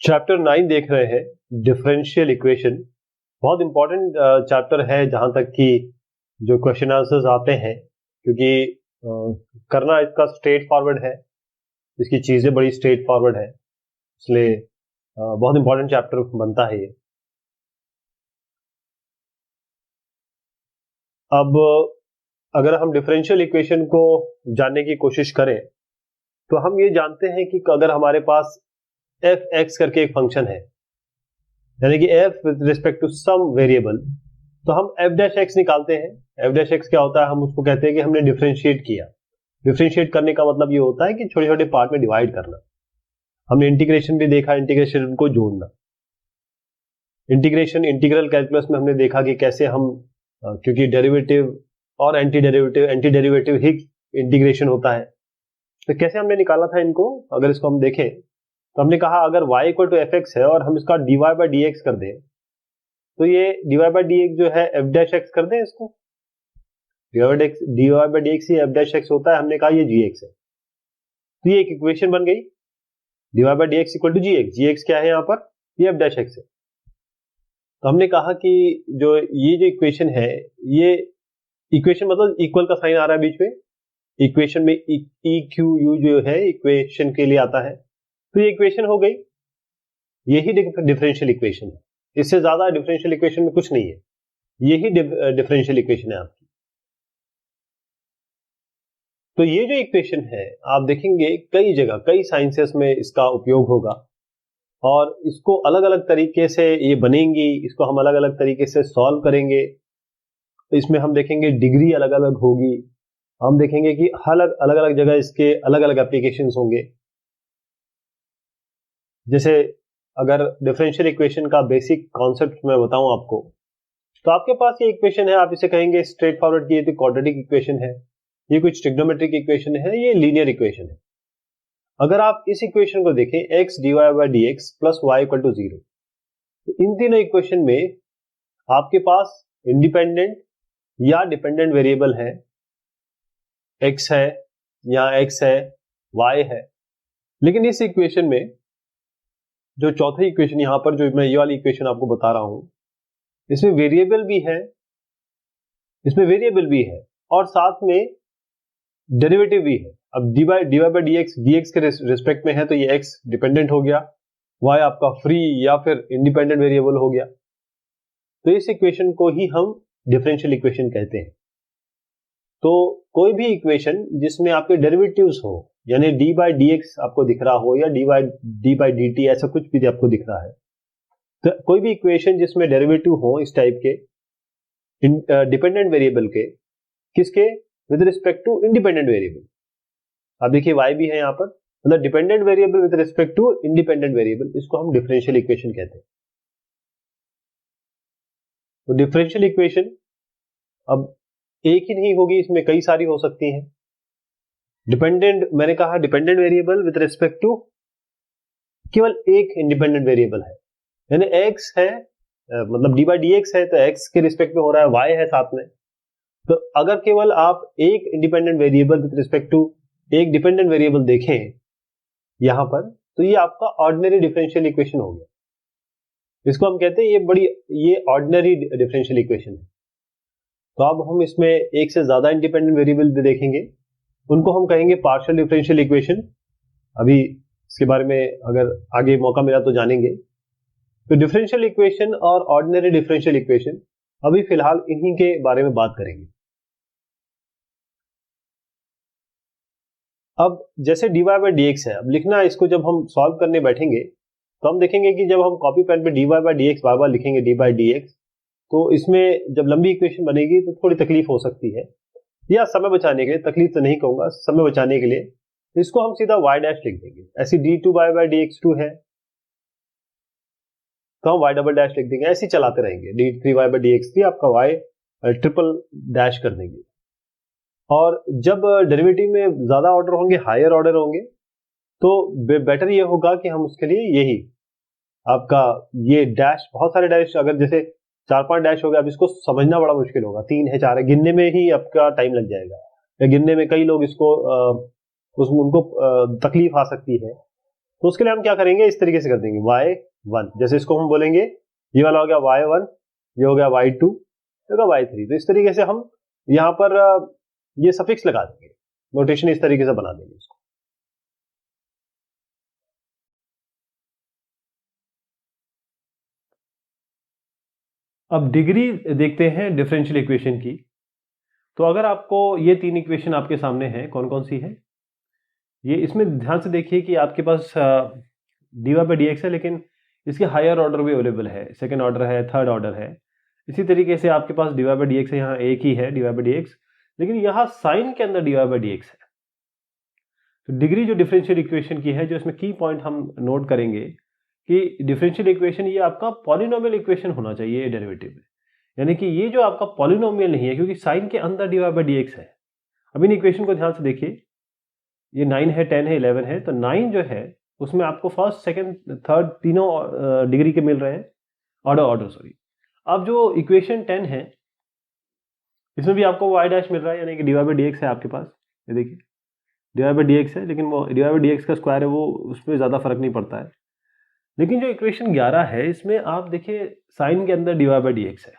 Chapter 9 देख रहे हैं, डिफरेंशियल इक्वेशन। बहुत इंपॉर्टेंट चैप्टर है जहां तक कि जो क्वेश्चन आंसर्स आते हैं, क्योंकि करना इसका स्ट्रेट फॉरवर्ड है, इसकी चीजें बड़ी स्ट्रेट फॉरवर्ड है, इसलिए बहुत इंपॉर्टेंट चैप्टर बनता है ये। अब अगर हम डिफरेंशियल इक्वेशन को जानने की कोशिश करें तो हम ये जानते हैं कि अगर हमारे पास एफ एक्स करके एक फंक्शन है, यानी कि f with respect to some variable, तो हम एफ डैश एक्स निकालते हैं। एफ डैश एक्स क्या होता है? हम उसको कहते हैं कि हमने डिफरेंशिएट किया। डिफरेंशिएट करने का मतलब ये होता है कि छोटे छोटे पार्ट में डिवाइड करना। हमने इंटीग्रेशन भी देखा, इंटीग्रेशन को जोड़ना। इंटीग्रेशन इंटीग्रल कैलकुलस में हमने देखा कि कैसे हम क्योंकि डेरिवेटिव और एंटी डेरिवेटिव ही इंटीग्रेशन होता है, तो कैसे हमने निकाला था इनको। अगर इसको हम देखें तो हमने कहा अगर y equal to f x है और हम इसका dy बाई डी एक्स कर दें, तो ये dy बाई डी एक्स जो है एफ डैश एक्स कर दें इसको। dy by D x he F dash x होता है, हमने कहा ये जी एक्स है, तो ये एक इक्वेशन बन गई। dy by D x equal to g x क्या है यहाँ पर? ये एफ डैश एक्स है। तो हमने कहा कि ये जो इक्वेशन है, ये इक्वेशन मतलब इक्वल का साइन आ रहा है बीच में। इक्वेशन में ई क्यू यू जो है इक्वेशन के लिए आता है, तो ये इक्वेशन हो गई। यही डिफरेंशियल इक्वेशन है, इससे ज्यादा डिफरेंशियल इक्वेशन में कुछ नहीं है, यही डिफरेंशियल इक्वेशन है आपकी। तो ये जो इक्वेशन है आप देखेंगे कई जगह, कई साइंसेस में इसका उपयोग होगा और इसको अलग अलग तरीके से ये बनेंगी, इसको हम अलग अलग तरीके से सॉल्व करेंगे। इसमें हम देखेंगे डिग्री अलग अलग होगी, हम देखेंगे कि अलग अलग जगह इसके अलग अलग एप्लीकेशंस होंगे। जैसे अगर डिफरेंशियल इक्वेशन का बेसिक कॉन्सेप्ट मैं बताऊं आपको, तो आपके पास ये इक्वेशन है, आप इसे कहेंगे स्ट्रेट फॉरवर्ड की, ये तो क्वाड्रेटिक इक्वेशन है, ये कुछ ट्रिग्नोमेट्रिक इक्वेशन है, ये लीनियर इक्वेशन है। अगर आप इस इक्वेशन को देखें, x d y by D x plus y equal to zero, तो इन तीनों इक्वेशन में आपके पास इंडिपेंडेंट या डिपेंडेंट वेरिएबल है, एक्स है या एक्स है, वाई है। लेकिन इस इक्वेशन में जो चौथी इक्वेशन यहां पर जो मैं ये वाली इक्वेशन आपको बता रहा हूं, इसमें वेरिएबल भी है, इसमें वेरिएबल भी है और साथ में डेरिवेटिव भी है। अब d y by D x के रिस्पेक्ट में है, तो ये एक्स डिपेंडेंट हो गया, वाई आपका फ्री या फिर इंडिपेंडेंट वेरिएबल हो गया। तो इस इक्वेशन को ही हम डिफरेंशियल इक्वेशन कहते हैं। तो कोई भी इक्वेशन जिसमें आपके डेरिवेटिव्स हो, यानी डी बाई डी एक्स आपको दिख रहा हो या डी बाई डी टी, ऐसा कुछ भी आपको दिख रहा है, तो कोई भी इक्वेशन जिसमें डेरिवेटिव हो इस टाइप के डिपेंडेंट वेरिएबल के, किसके? With respect to independent variable. आप देखिए y भी है यहाँ पर, मतलब dependent variable with respect to independent variable, इसको हम डिफरेंशियल इक्वेशन कहते हैं। तो डिफरेंशियल इक्वेशन अब एक ही नहीं होगी, इसमें कई सारी हो सकती हैं। डिपेंडेंट, मैंने कहा dependent variable with respect to केवल एक इंडिपेंडेंट वेरिएबल है, यानी x है, मतलब डी बाई डी एक्स है, तो x के रिस्पेक्ट में हो रहा है, y है साथ में। तो अगर केवल आप एक independent variable with respect to एक डिपेंडेंट वेरिएबल देखें यहां पर, तो ये आपका ऑर्डिनरी डिफरेंशियल इक्वेशन हो गया। इसको हम कहते हैं ये ऑर्डिनरी डिफरेंशियल इक्वेशन है। तो अब हम इसमें एक से ज्यादा इंडिपेंडेंट वेरिएबल भी देखेंगे, उनको हम कहेंगे पार्शियल डिफरेंशियल इक्वेशन। अभी इसके बारे में अगर आगे मौका मिला तो जानेंगे। तो डिफरेंशियल इक्वेशन और ऑर्डिनरी डिफरेंशियल इक्वेशन अभी फिलहाल इन्हीं के बारे में बात करेंगे। अब जैसे dy बाई डी एक्स है, अब लिखना, इसको जब हम सॉल्व करने बैठेंगे तो हम देखेंगे कि जब हम कॉपी पेन पे dy बाई डी एक्स बार बार लिखेंगे, डी बाई डी एक्स, तो इसमें जब लंबी इक्वेशन बनेगी तो थोड़ी तकलीफ हो सकती है, या समय बचाने के लिए, तकलीफ तो नहीं कहूंगा, समय बचाने के लिए इसको हम सीधा y डैश लिख देंगे। ऐसी d two by by D x two है तो हम y डबल डैश लिख देंगे, ऐसे चलाते रहेंगे। D three y by D x three आपका y ट्रिपल डैश कर देंगे। और जब डेरिवेटिव में ज्यादा ऑर्डर होंगे, हायर ऑर्डर होंगे, तो बेटर ये होगा कि हम उसके लिए यही आपका ये डैश, बहुत सारे डैश, अगर जैसे 4-5 डैश हो गया, अब इसको समझना बड़ा मुश्किल होगा, 3 है 4 है, गिनने में ही आपका टाइम लग जाएगा, या गिनने में कई लोग इसको उनको तकलीफ आ सकती है। तो उसके लिए हम क्या करेंगे, इस तरीके से कर देंगे y1, जैसे इसको हम बोलेंगे ये वाला हो गया y1, ये हो गया y2, ये होगा y3। तो इस तरीके से हम यहाँ पर ये सफिक्स लगा देंगे, नोटेशन इस तरीके से बना देंगे इसको। अब डिग्री देखते हैं डिफरेंशियल इक्वेशन की। तो अगर आपको ये तीन इक्वेशन आपके सामने हैं, कौन कौन सी है ये, इसमें ध्यान से देखिए कि आपके पास dy/dx है, लेकिन इसके हायर ऑर्डर भी अवेलेबल है, सेकंड ऑर्डर है, थर्ड ऑर्डर है। इसी तरीके से आपके पास dy/dx है, यहाँ एक ही है dy/dx, लेकिन यहाँ साइन के अंदर dy/dx है। तो डिग्री जो डिफरेंशियल इक्वेशन की है, जो इसमें की पॉइंट हम नोट करेंगे कि डिफरेंशियल इक्वेशन ये आपका पॉलिनोमियल इक्वेशन होना चाहिए डेरिवेटिव में, यानी कि ये जो आपका पॉलिनोमियल नहीं है, क्योंकि साइन के अंदर dy/dx है। अब इन इक्वेशन को ध्यान से देखिए, ये 9 है, 10 है, 11 है। तो 9 जो है उसमें आपको फर्स्ट, सेकंड, थर्ड तीनों डिग्री के मिल रहे हैं, ऑर्डर सॉरी। अब जो इक्वेशन 10 है इसमें भी आपको y डैश मिल रहा है, यानी कि dy/dx है आपके पास। ये देखिए dy/dx है, लेकिन वो dy/dx का स्क्वायर है, वो उसमें ज़्यादा फर्क नहीं पड़ता है। लेकिन जो इक्वेशन 11 है इसमें आप देखिए साइन के अंदर dy/dx है,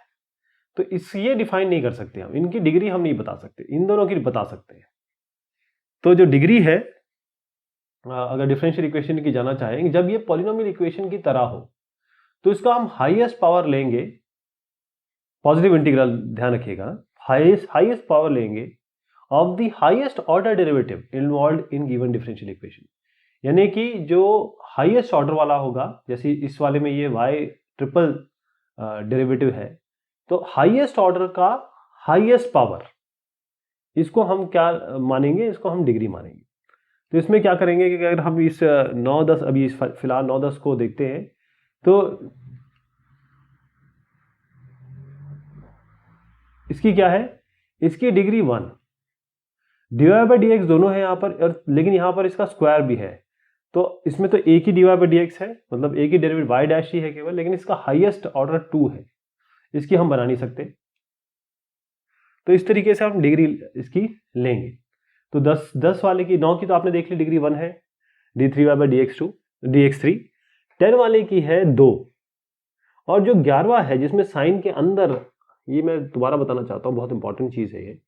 तो ये डिफाइन नहीं कर सकते हम, इनकी डिग्री हम नहीं बता सकते, इन दोनों की बता सकते हैं। तो जो डिग्री है, अगर डिफरेंशियल इक्वेशन की जाना चाहेंगे, जब ये पॉलिनोमियल इक्वेशन की तरह हो तो इसका हम हाईएस्ट पावर लेंगे, पॉजिटिव इंटीग्रल ध्यान रखिएगा, हाईएस्ट पावर लेंगे of the highest order derivative involved in given differential equation, यानी कि जो हाईएस्ट ऑर्डर वाला होगा, जैसे इस वाले में ये y ट्रिपल डेरिवेटिव है, तो हाईएस्ट ऑर्डर का हाईएस्ट पावर, इसको हम क्या मानेंगे, इसको हम डिग्री मानेंगे। तो इसमें क्या करेंगे कि अगर हम इस 9-10, अभी इस फिलहाल 9-10 को देखते हैं, तो इसकी क्या है, इसकी डिग्री 1, dy/dx दोनों है यहाँ पर, और लेकिन यहाँ पर इसका स्क्वायर भी है। तो इसमें तो एक ही dy/dx है, मतलब एक ही डेरिवेटिव y डैश ही है केवल, लेकिन इसका हाईएस्ट ऑर्डर 2 है, इसकी हम बना नहीं सकते। तो इस तरीके से हम डिग्री इसकी लेंगे। तो 10 वाले की, 9 की तो आपने देख ली डिग्री 1 है, d3y/dx3। 10 वाले की है 2, और जो 11वां है जिसमें साइन के अंदर, ये मैं दोबारा बताना चाहता हूँ, बहुत इंपॉर्टेंट चीज है ये,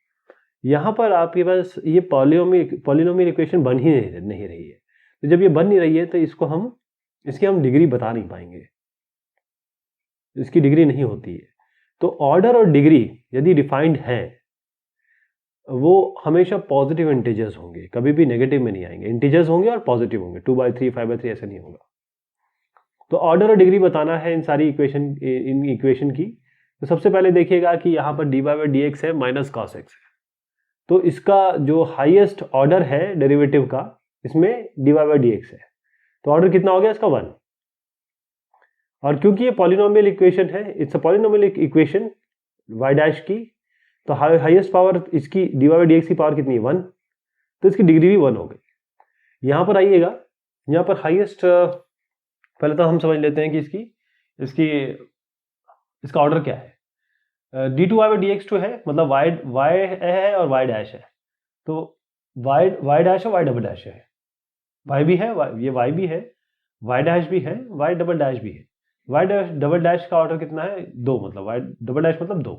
यहाँ पर आपके पास ये पॉलिनोमियल इक्वेशन बन ही नहीं रही है। तो जब ये बन नहीं रही है तो इसकी हम डिग्री बता नहीं पाएंगे, इसकी डिग्री नहीं होती है। तो ऑर्डर और डिग्री यदि डिफाइंड है, वो हमेशा पॉजिटिव इंटीजर्स होंगे, कभी भी नेगेटिव में नहीं आएंगे, इंटीजर्स होंगे और पॉजिटिव होंगे, 2/3, 5/3 ऐसा नहीं होगा। तो ऑर्डर और डिग्री बताना है इन सारी इक्वेशन की। तो सबसे पहले देखिएगा कि यहाँ पर dy/dx है माइनस cos x है, तो इसका जो हाईएस्ट ऑर्डर है डेरिवेटिव का, इसमें dy/dx है, तो ऑर्डर कितना हो गया इसका 1। और क्योंकि ये पॉलिनोमियल इक्वेशन है, it's a polynomial equation y dash की, तो हाईएस्ट पावर इसकी dy/dx की पावर कितनी है 1, तो इसकी डिग्री भी 1 हो गई। यहाँ पर आइएगा, यहाँ पर हाईएस्ट, पहले तो हम समझ लेते हैं कि इसका ऑर्डर क्या है। d2y/dx2 है, मतलब y है और y डैश है, तो y डैश और y डबल डैश है, y भी है, ये y भी है, y डैश भी है, y डबल डैश भी है। y डबल डैश का ऑर्डर कितना है 2, मतलब y डबल डैश मतलब 2,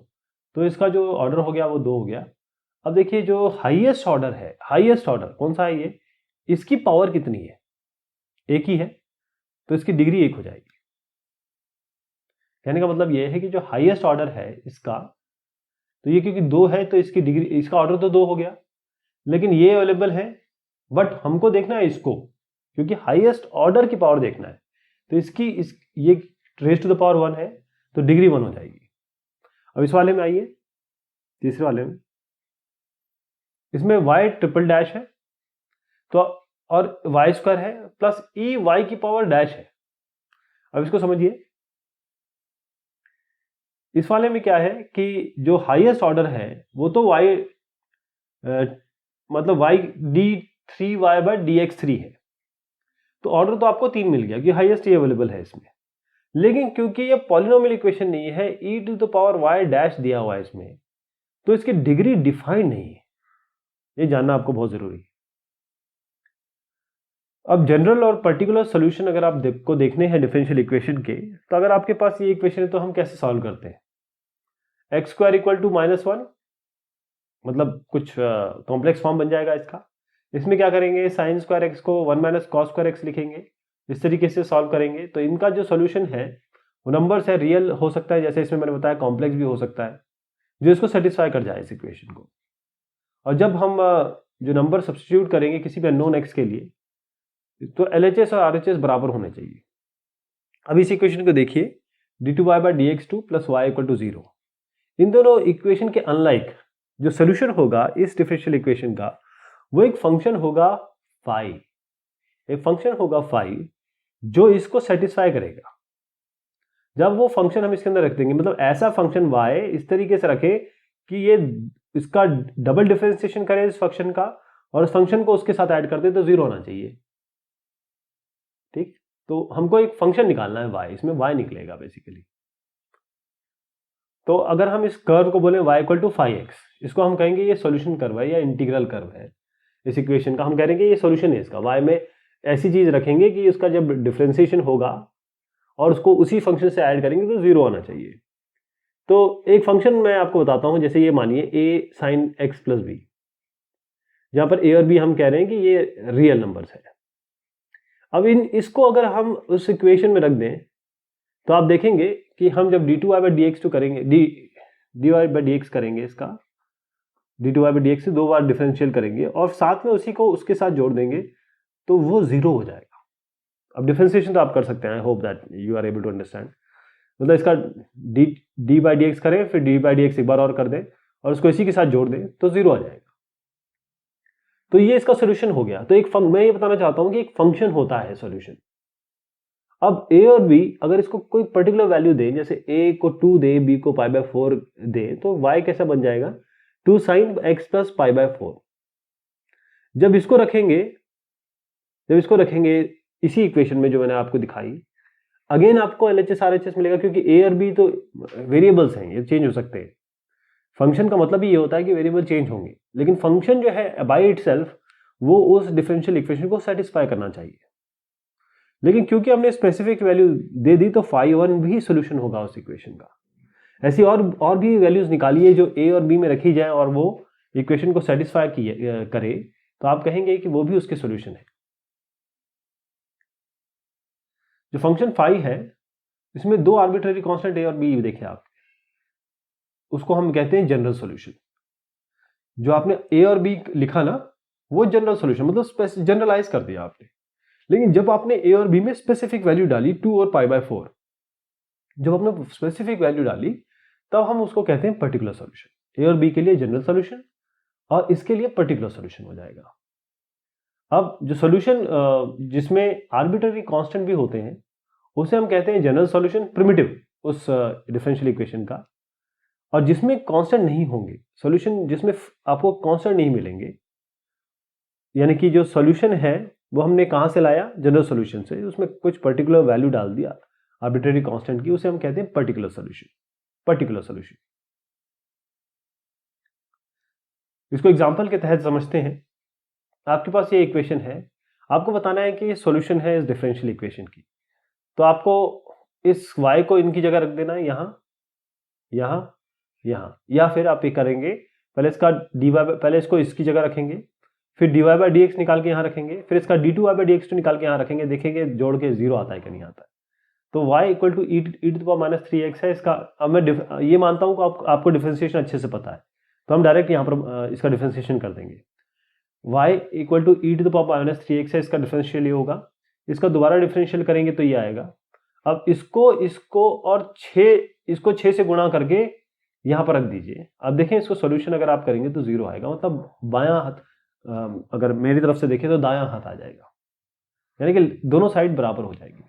तो इसका जो ऑर्डर हो गया वो 2 हो गया। अब देखिए जो हाईएस्ट ऑर्डर है, हाईएस्ट ऑर्डर कौन सा है ये, इसकी पावर कितनी है, एक ही है, तो इसकी डिग्री 1 हो जाएगी। कहने का मतलब ये है कि जो हाईएस्ट ऑर्डर है इसका, तो ये क्योंकि 2 है तो इसकी डिग्री, इसका ऑर्डर तो 2 हो गया, लेकिन ये अवेलेबल है, बट हमको देखना है इसको, क्योंकि हाईएस्ट ऑर्डर की पावर देखना है, तो ये रेज टू द पावर 1 है, तो डिग्री 1 हो जाएगी। अब इस वाले में आइए, तीसरे वाले में, इसमें y ट्रिपल डैश है, तो और y² है प्लस y की पावर डैश है। अब इसको समझिए, इस वाले में क्या है कि जो हाईएस्ट ऑर्डर है वो तो मतलब y d3y/dx3 है, तो ऑर्डर तो आपको 3 मिल गया कि हाईएस्ट ये अवेलेबल है इसमें। लेकिन क्योंकि ये पॉलिनोमियल इक्वेशन नहीं है, e⁻y डैश दिया हुआ है इसमें, तो इसकी डिग्री डिफाइंड नहीं है, ये जानना आपको बहुत जरूरी है। अब जनरल और पर्टिकुलर सोल्यूशन अगर आप को देखने हैं डिफरेंशियल इक्वेशन के, तो अगर आपके पास ये इक्वेशन है तो हम कैसे सॉल्व करते हैं? एक्स स्क्वायर इक्वल टू -1, मतलब कुछ कॉम्प्लेक्स फॉर्म बन जाएगा इसका। इसमें क्या करेंगे, साइन स्क्वायर एक्स को 1 माइनस कॉस स्क्वायर एक्स लिखेंगे, इस तरीके से सॉल्व करेंगे। तो इनका जो सोल्यूशन है वो नंबर्स है, रियल हो सकता है, जैसे इसमें मैंने बताया, कॉम्प्लेक्स भी हो सकता है, जो इसको सेटिस्फाई कर जाए इस इक्वेशन को। और जब हम जो नंबर सब्स्टिट्यूट करेंगे किसी भी अननोन एक्स के लिए, तो LHS और RHS बराबर होने चाहिए। अब इस इक्वेशन को देखिए, d2y/dx2 plus y equal to 0। इन दोनों इक्वेशन के अनलाइक जो सोल्यूशन होगा इस डिफरेंशियल इक्वेशन का, वो एक फंक्शन होगा फाई, एक फंक्शन होगा फाई जो इसको सेटिस्फाई करेगा। जब वो फंक्शन हम इसके अंदर रख देंगे, मतलब ऐसा फंक्शन y इस तरीके से रखे कि ये इसका डबल डिफरेंशिएशन करे इस फंक्शन का, और इस फंक्शन को उसके साथ ऐड कर दे, तो 0 होना चाहिए। ठीक, तो हमको एक फंक्शन निकालना है y, इसमें y निकलेगा बेसिकली। तो अगर हम इस कर्व को बोले y इक्वल टू 5x, इसको हम कहेंगे ये सॉल्यूशन कर्व है या इंटीग्रल कर्व है इस इक्वेशन का। हम कह रहे हैं कि ये सॉल्यूशन है इसका। y में ऐसी चीज रखेंगे कि उसका जब डिफरेंशिएशन होगा और उसको उसी फंक्शन से ऐड करेंगे तो 0 आना चाहिए। तो एक फंक्शन मैं आपको बताता हूं, जैसे ये मानिए a sin x plus b, जहां पर a और b हम कह रहे हैं कि ये रियल नंबर्स है। अब इसको अगर हम उस इक्वेशन में रख दें, तो आप देखेंगे कि हम जब d2y/dx2 करेंगे, dy/dx करेंगे, इसका d2y/dx से 2 बार डिफरेंशियल करेंगे और साथ में उसी को उसके साथ जोड़ देंगे, तो वो 0 हो जाएगा। अब डिफरेंशिएशन तो आप कर सकते हैं, I hope that you are able to understand. मतलब इसका d/dx करें, फिर d/dx एक बार और कर दें और उसको इसी के साथ जोड़ दें, तो 0 आ जाएगा। तो ये इसका सोल्यूशन हो गया। तो मैं ये बताना चाहता हूं कि एक फंक्शन होता है सोल्यूशन। अब a और b अगर इसको कोई पर्टिकुलर वैल्यू दें, जैसे a को 2 दे, b को π/4 दे, तो y कैसा बन जाएगा, 2 sin x प्लस π/4। जब इसको रखेंगे इसी इक्वेशन में जो मैंने आपको दिखाई, अगेन आपको LHS RHS मिलेगा, क्योंकि a और b तो वेरिएबल्स हैं, ये चेंज हो सकते हैं। फंक्शन का मतलब ही ये होता है कि वेरिएबल चेंज होंगे, लेकिन फंक्शन जो है बाय इटसेल्फ वो उस डिफरेंशियल इक्वेशन को सेटिस्फाई करना चाहिए। लेकिन क्योंकि हमने स्पेसिफिक वैल्यू दे दी, तो φ1 भी सोल्यूशन होगा उस इक्वेशन का। ऐसी और भी वैल्यूज निकालिए जो a और b में रखी जाए और वो इक्वेशन को सेटिस्फाई करे, तो आप कहेंगे कि वो भी उसके सोल्यूशन है। जो फंक्शन फाई है, इसमें 2 आर्बिट्ररी कांस्टेंट a और b देखिए आप, उसको हम कहते हैं जनरल सोल्यूशन। जो आपने a और b लिखा ना, वो जनरल सोल्यूशन, मतलब जनरलाइज कर दिया आपने। लेकिन जब आपने a और b में स्पेसिफिक वैल्यू डाली 2 और π/4, जब आपने स्पेसिफिक वैल्यू डाली, तब हम उसको कहते हैं पर्टिकुलर सोल्यूशन। a और b के लिए जनरल सोल्यूशन और इसके लिए पर्टिकुलर सोल्यूशन हो जाएगा। अब जो सोल्यूशन जिसमें आर्बिट्ररी कांस्टेंट भी होते हैं, उसे हम कहते हैं जनरल सोल्यूशन, प्रिमिटिव उस डिफरेंशियल इक्वेशन का। और जिसमें कांस्टेंट नहीं होंगे, सोल्यूशन जिसमें आपको कांस्टेंट नहीं मिलेंगे, यानी कि जो सोल्यूशन है वो हमने कहां से लाया, जनरल सोल्यूशन से, उसमें कुछ पर्टिकुलर वैल्यू डाल दिया आर्बिट्ररी कांस्टेंट की, उसे हम कहते हैं पर्टिकुलर सोल्यूशन। इसको एग्जांपल के तहत समझते हैं। आपके पास ये इक्वेशन है, आपको बताना है कि ये सोल्यूशन है इस डिफरेंशियल इक्वेशन की। तो आपको इस y को इनकी जगह रख देना है, यहां, या फिर आप ये करेंगे, पहले इसको इसकी जगह रखेंगे, फिर dy/dx निकाल के यहां रखेंगे, फिर इसका d2y/dx2 निकाल के यहां रखेंगे, देखेंगे जोड़ के 0 आता है कि नहीं आता है। तो y इक्वल टू e⁻³ है इसका। अब मैं ये मानता हूं कि आपको डिफरेंशिएशन अच्छे से पता है, तो हम डायरेक्ट यहां पर इसका डिफरेंशिएशन कर देंगे। y इक्वल टू e⁻³ है, इसका डिफरेंशियल ये होगा। इसका दोबारा डिफरेंशियल करेंगे तो ये आएगा। अब इसको और 6 से गुणा करके यहां पर रख दीजिए। अब देखें, इसको सॉल्यूशन अगर आप करेंगे तो 0 आएगा, मतलब बायां हाथ, अगर मेरी तरफ से देखें तो दायां हाथ आ जाएगा, यानी कि दोनों साइड बराबर हो जाएगी।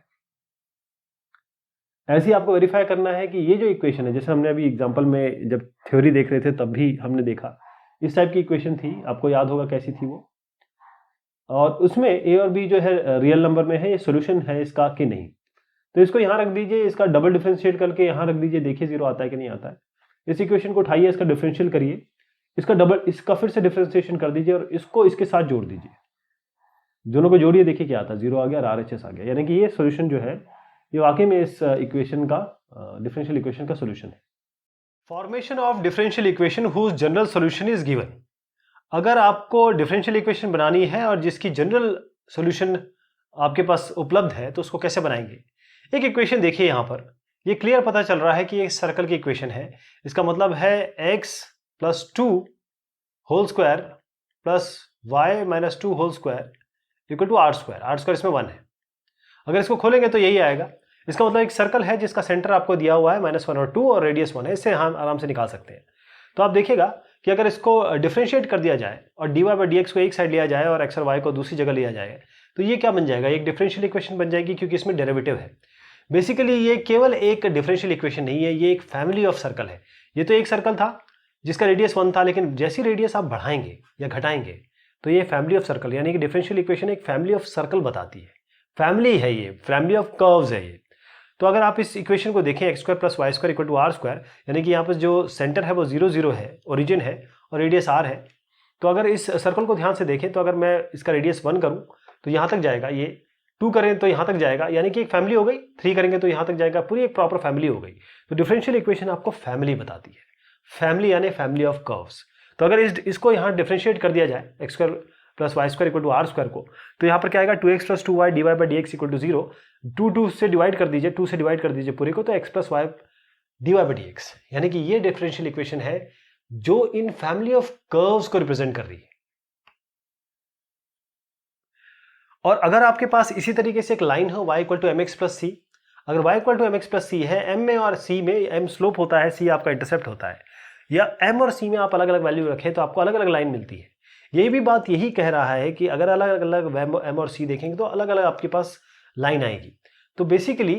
ऐसे ही आपको वेरीफाई करना है कि ये जो इक्वेशन है, जैसे हमने अभी एग्जांपल में जब थ्योरी देख रहे थे तब भी हमने देखा, इस टाइप की इक्वेशन थी, आपको याद होगा कैसी थी वो, और उसमें a और b जो है रियल नंबर में है, ये सोल्यूशन है इसका कि नहीं। तो इसको यहां रख दीजिए, इसका डबल डिफरेंशिएट करके यहां रख दीजिए, देखिए 0 आता है कि नहीं आता है। इस इक्वेशन को उठाइए, इसका डिफरेंशियल करिए, इसका फिर से डिफरेंशिएशन कर दीजिए और इसको इसके साथ जोड़ दीजिए। दोनों को जोड़िए, देखिए क्या आता है, 0 आ गया और RHS आ गया, यानी कि ये सोल्यूशन जो है ये वाकई में इस इक्वेशन का डिफरेंशियल इक्वेशन का सोल्यूशन है। Formation of differential equation whose general solution is given. अगर आपको डिफरेंशियल इक्वेशन बनानी है और जिसकी जनरल सोल्यूशन आपके पास उपलब्ध है तो उसको कैसे बनाएंगे। एक इक्वेशन देखिए यहाँ पर, ये क्लियर पता चल रहा है कि एक सर्कल की इक्वेशन है। इसका मतलब है x + 2 whole square plus y - 2 whole square equal to r²। r² इसमें 1 है। अगर इसको खोलेंगे तो यही आएगा। इसका मतलब एक सर्कल है जिसका सेंटर आपको दिया हुआ है -1 और 2 और रेडियस 1 है। इससे हम आराम से निकाल सकते हैं। तो आप देखिएगा कि अगर इसको डिफरेंशिएट कर दिया जाए और dy/dx को एक साइड लिया जाए और x और y को दूसरी जगह लिया जाए तो ये क्या बन जाएगा, एक डिफरेंशियल इक्वेशन बन जाएगी, क्योंकि इसमें डेरिवेटिव है। बेसिकली ये केवल एक डिफरेंशियल इक्वेशन नहीं है, ये एक फैमिली ऑफ सर्कल है। ये तो एक सर्कल था जिसका रेडियस 1 था, लेकिन जैसी रेडियस आप बढ़ाएंगे या घटाएंगे तो ये फैमिली ऑफ सर्कल, यानी कि डिफरेंशियल इक्वेशन एक फैमिली ऑफ सर्कल बताती है। फैमिली है ये, फैमिली ऑफ कर्व्स है ये। तो अगर आप इस इक्वेशन को देखें x² + y² equal to r², यानी कि यहाँ पर जो सेंटर है वो 0 0 है, ओरिजिन है और रेडियस r है। तो अगर इस सर्कल को ध्यान से देखें तो अगर मैं इसका रेडियस 1 करूं तो यहाँ तक जाएगा, ये 2 करें तो यहाँ तक जाएगा, यानी कि एक फैमिली हो गई। 3 करेंगे तो यहाँ तक जाएगा, पूरी एक प्रॉपर फैमिली हो गई। तो डिफरेंशियल इक्वेशन आपको फैमिली बताती है, फैमिली यानी फैमिली ऑफ कर्व्स। तो अगर इसको यहाँ डिफरेंशिएट कर दिया जाए x² + y² equal to r² को, तो यहाँ पर क्या आएगा 2x + 2y dy/dx equal to 0। 2 से डिवाइड कर दीजिए, 2 से डिवाइड कर दीजिए पूरे को, तो x + y dy/dx, यानी कि ये डिफरेंशियल इक्वेशन है जो इन फैमिली ऑफ कर्व्स को रिप्रेजेंट कर रही है। और अगर आपके पास इसी तरीके से एक लाइन हो y = mx + c, अगर y = mx + c है, m में और c में, m स्लोप होता है, c आपका इंटरसेप्ट होता है, या m और c में आप अलग अलग वैल्यू रखें तो आपको अलग अलग लाइन मिलती है। यही भी बात यही कह रहा है कि अगर अलग अलग m और c देखेंगे तो अलग अलग आपके पास लाइन आएगी। तो बेसिकली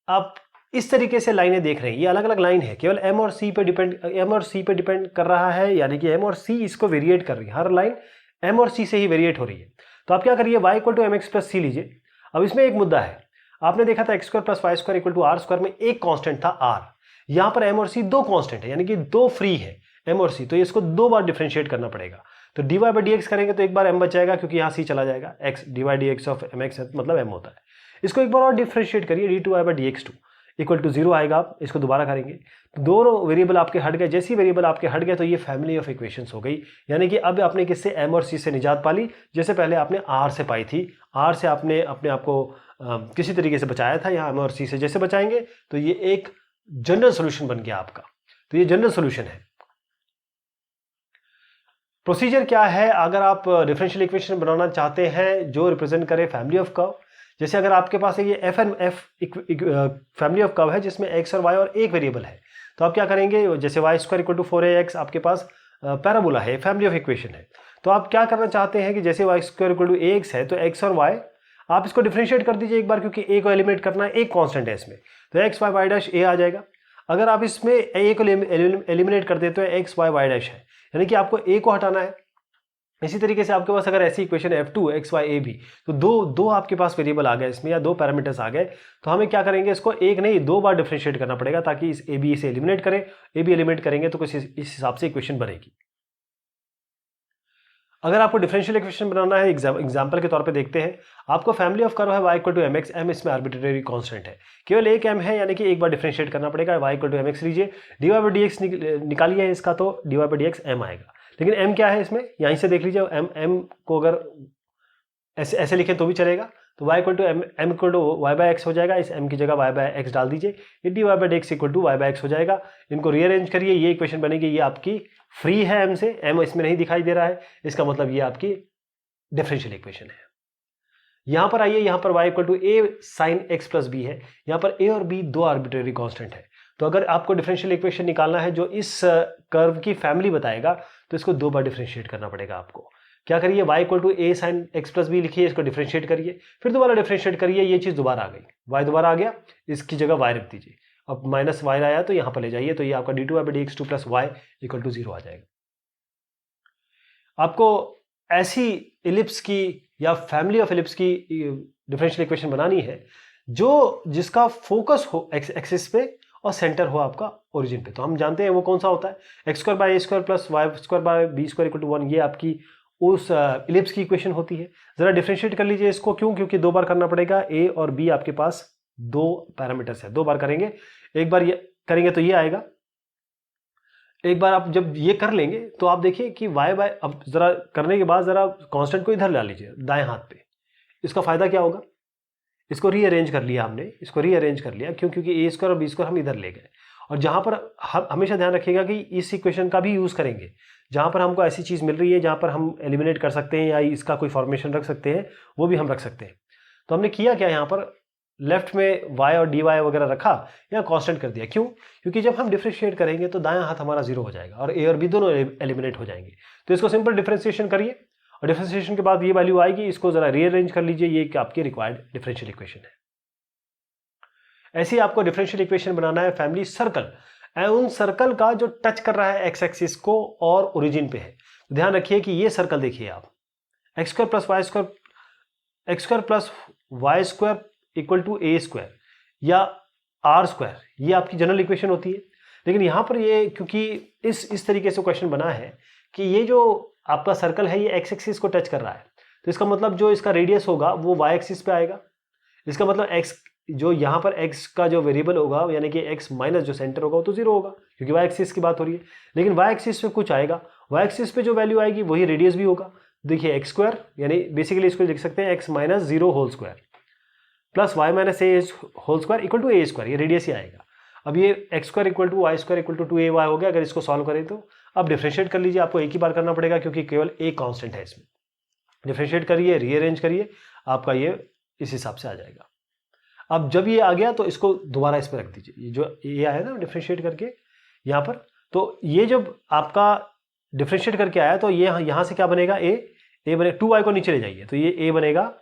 आप इस तरीके से लाइनें देख रहे हैं, ये अलग अलग लाइन है, केवल m और c पे डिपेंड कर रहा है, यानी कि m और c इसको वेरिएट कर रही है। हर लाइन m और c से ही वेरिएट हो रही है। तो आप क्या करिए, y = mx + c लीजिए। अब इसमें एक मुद्दा है, आपने देखा था x² + y² equal to r² में एक कांस्टेंट था r। यहां पर m और c दो कांस्टेंट है, यानी कि दो फ्री है m और c, तो इसको दो बार डिफरेंशिएट करना पड़ेगा। तो dy/dx करेंगे तो एक बार m बच जाएगा, क्योंकि यहां c चला जाएगा, x dy/dx ऑफ mx मतलब m होता है। इसको एक बार और डिफरेंशिएट करिए, d2y/dx2 इक्वल टू 0 आएगा। आप इसको दोबारा करेंगे तो दोनों वेरिएबल आपके हट गए। जैसे ही वेरिएबल आपके हट गए तो ये फैमिली ऑफ इक्वेशंस हो गई, यानी कि अब आपने किससे, m और c से निजात पा ली। जैसे पहले आपने r से पाई थी, r से आपने अपने आप को किसी तरीके से बचाया था, यहाँ m और c से जैसे बचाएंगे तो ये एक जनरल सोल्यूशन बन गया आपका। तो ये जनरल सोल्यूशन है। प्रोसीजर क्या है अगर आप डिफरेंशियल इक्वेशन बनाना चाहते हैं जो रिप्रेजेंट करे फैमिली ऑफ कर्व। जैसे अगर आपके पास ये f फैमिली ऑफ कर्व है जिसमें x और y और एक वेरिएबल है, तो आप क्या करेंगे, जैसे y² इक्वल टू 4ax आपके पास पैराबोला है, फैमिली ऑफ इक्वेशन है। तो आप क्या करना चाहते हैं कि जैसे y² इक्वल टू ax है तो x और y आप इसको डिफरेंशिएट कर दीजिए एक बार, क्योंकि a को एलिमिनेट करना है, एक कांस्टेंट है इसमें, तो x y y dash a आ जाएगा। अगर आप इसमें a को एलिमिनेट कर देते हो x y y डैश है, यानी कि आपको a को हटाना है। इसी तरीके से आपके पास अगर ऐसी equation f2 x y a b, तो दो आपके पास वेरिएबल आ गए इसमें, या दो पैरामीटर्स आ गए, तो हमें क्या करेंगे, इसको एक नहीं दो बार डिफरेंशिएट करना पड़ेगा ताकि इस a b से एलिमिनेट करें। a b एलिमिनेट करेंगे तो कुछ इस हिसाब से इक्वेशन बनेगी। अगर आपको डिफरेंशियल इक्वेशन बनाना है, एग्जांपल के तौर पे देखते हैं। आपको फैमिली ऑफ कर्व है y = mx, m इसमें आर्बिट्रेरी कांस्टेंट है, केवल एक m है, यानी कि एक बार डिफरेंशिएट करना पड़ेगा। y = mx लीजिए, dy/dx निकालिए है इसका, तो dy/dx m आएगा। लेकिन m क्या है इसमें, यहीं से देख लीजिए, m को अगर ऐसे लिखें तो भी चलेगा। तो y = m = y/x हो जाएगा, इस m की जगह y/x डाल दीजिए, ये dy/dx = y/x हो जाएगा। इनको रीअरेंज करिए, ये इक्वेशन बनेगी, ये आपकी फ्री है m से, m इसमें नहीं दिखाई दे रहा है, इसका मतलब ये आपकी डिफरेंशियल इक्वेशन है। यहां पर आइए, यहां पर y = a sin x + b है, यहां पर a और b दो आर्बिट्रेरी कांस्टेंट है। तो अगर आपको डिफरेंशियल इक्वेशन निकालना है जो इस कर्व की फैमिली बताएगा, तो इसको दो बार डिफरेंशिएट करना पड़ेगा आपको। क्या करिए, y = a sin x + b लिखिए, इसको डिफरेंशिएट करिए, फिर दोबारा डिफरेंशिएट करिए, ये चीज दोबारा आ गई, y दोबारा आ गया, इसकी जगह y रख दीजिए। अब -y आया तो यहां पर ले जाइए, तो ये आपका d2y/dx2 + y = 0 आ जाएगा। आपको ऐसी इलिप्स की या फैमिली ऑफ इलिप्स की डिफरेंशियल इक्वेशन बनानी है जिसका फोकस हो एक्स एक्सिस पे और सेंटर हो आपका ओरिजिन पे। तो हम जानते हैं वो कौन सा होता है, x² / a² + y² / b² = 1, ये आपकी उस इलिप्स की इक्वेशन होती है। जरा डिफरेंशिएट कर लीजिए इसको, क्यों? क्योंकि 2 बार करना पड़ेगा। ए और बी आपके पास 2 पैरामीटर्स है, 2 बार करेंगे। एक बार ये करेंगे तो ये आएगा, एक बार आप जब ये कर लेंगे तो आप देखिए कि y बाय, अब जरा करने के बाद जरा कांस्टेंट को इधर ला लीजिए दाएं हाथ पे। इसका फायदा क्या होगा? इसको रीअरेंज कर लिया हमने, इसको रीअरेंज कर लिया। क्यों? क्योंकि ए स्क्वायर और बी स्क्वायर हम इधर ले गए। और जहां पर हमेशा ध्यान रखिएगा कि इस इक्वेशन का भी यूज करेंगे। जहां पर हमको ऐसी चीज मिल रही है जहां पर हम एलिमिनेट कर सकते हैं या इसका कोई फॉर्मेशन रख सकते हैं, वो भी हम रख सकते हैं। तो हमने किया क्या, यहाँ पर लेफ्ट में y और dy वगैरह रखा या कांस्टेंट कर दिया। क्यों? क्योंकि जब हम डिफरेंशिएट करेंगे तो दायां हाथ हमारा 0 हो जाएगा और a और b दोनों एलिमिनेट हो जाएंगे। तो इसको सिंपल डिफरेंशिएशन करिए और डिफरेंशिएशन के बाद ये वैल्यू आएगी, इसको जरा रीअरेंज कर लीजिए। ये आपकी रिक्वायर्ड डिफरेंशियल इक्वेशन है। ऐसे ही आपको डिफरेंशियल इक्वेशन बनाना है फैमिली सर्कल, उन सर्कल का जो टच कर रहा है एक्स एक्सिस को और ओरिजिन पे है। ध्यान रखिए कि ये सर्कल देखिए आप, x square plus y square, x square plus y square equal to a square या आर स्क्वायर, ये आपकी जनरल इक्वेशन होती है। लेकिन यहां पर ये क्योंकि इस तरीके से क्वेश्चन बना है कि ये जो आपका सर्कल है ये एक्स एक्सिस को टच कर रहा है, तो इसका मतलब जो इसका रेडियस होगा वो वाई एक्सिस पे आएगा। इसका मतलब एक्स, जो यहाँ पर x का जो वेरिएबल होगा यानी कि x माइनस जो सेंटर होगा वो तो 0 होगा, क्योंकि y एक्सिस की बात हो रही है। लेकिन y एक्सिस पे कुछ आएगा, y एक्सिस पे जो वैल्यू आएगी वही रेडियस भी होगा। देखिए एक्स स्क्वायर यानी बेसिकली इसको लिख सकते हैं x minus 0 whole square plus y minus a whole square equal to a square, ये रेडियस ही आएगा। अब ये x square equal to y square equal to 2ay हो गया। अगर इसको सॉल्व करें तो अब डिफरेंशिएट कर लीजिए, आपको एक ही बार करना पड़ेगा क्योंकि केवल एक कांस्टेंट है इसमें। डिफरेंशिएट करिए, रीअरेंज करिए, आपका ये इस हिसाब से आ जाएगा। अब जब ये आ गया तो इसको दोबारा इस पर रख दीजिए, ये जो ये आया ना डिफरेंशिएट करके यहाँ पर, तो ये जब आपका डिफरेंशिएट करके आया तो ये यहाँ से क्या बनेगा, ए बने 2y को नीचे ले जाइए तो ये a बनेगा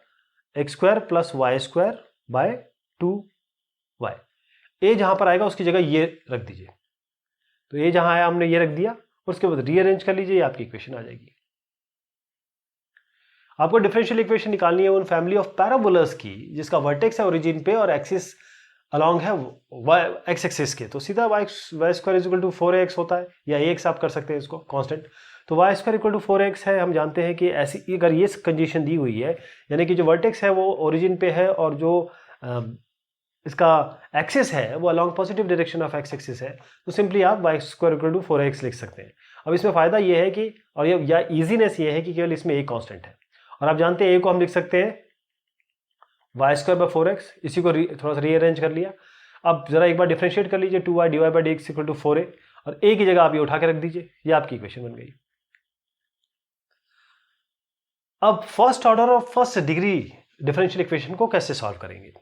x square plus y square by 2y। A जहाँ पर आएगा उसकी जगह ये रख दीजिए, तो ए जहाँ आया हमने ये रख दिया और उसके बाद रीअरेंज कर लीजिए, आपकी इक्वेशन आ जाएगी। आपको डिफरेंशियल इक्वेशन निकालनी है उन फैमिली ऑफ पैराबोलास की जिसका वर्टेक्स है ओरिजिन पे और एक्सिस अलोंग है एक्स एक्सिस के। तो सीधा Y square equal to 4x होता है, या ax आप कर सकते हैं इसको कांस्टेंट। तो y square equal to 4x है। हम जानते हैं कि ऐसी अगर ये कंडीशन दी हुई है यानी कि जो वर्टेक्स है वो ओरिजिन पे है और जो इसका एक्सिस है वो along positive direction of x axis है, तो सिंपली आप Y square equal to 4x लिख सकते हैं। अब इसमें फायदा ये है कि, और या ईजीनेस ये है कि केवल इसमें एक कांस्टेंट है और आप जानते हैं a को हम लिख सकते हैं वाई स्क्वायर बाय 4x, इसी को थोड़ा सा रीअरेंज कर लिया। अब जरा एक बार डिफरेंशिएट कर लीजिए 2y dy by dx equal to 4a और a की जगह आप ये उठा के रख दीजिए, ये आपकी इक्वेशन बन गई। अब फर्स्ट ऑर्डर और फर्स्ट डिग्री डिफरेंशियल इक्वेशन को कैसे सॉल्व करेंगे।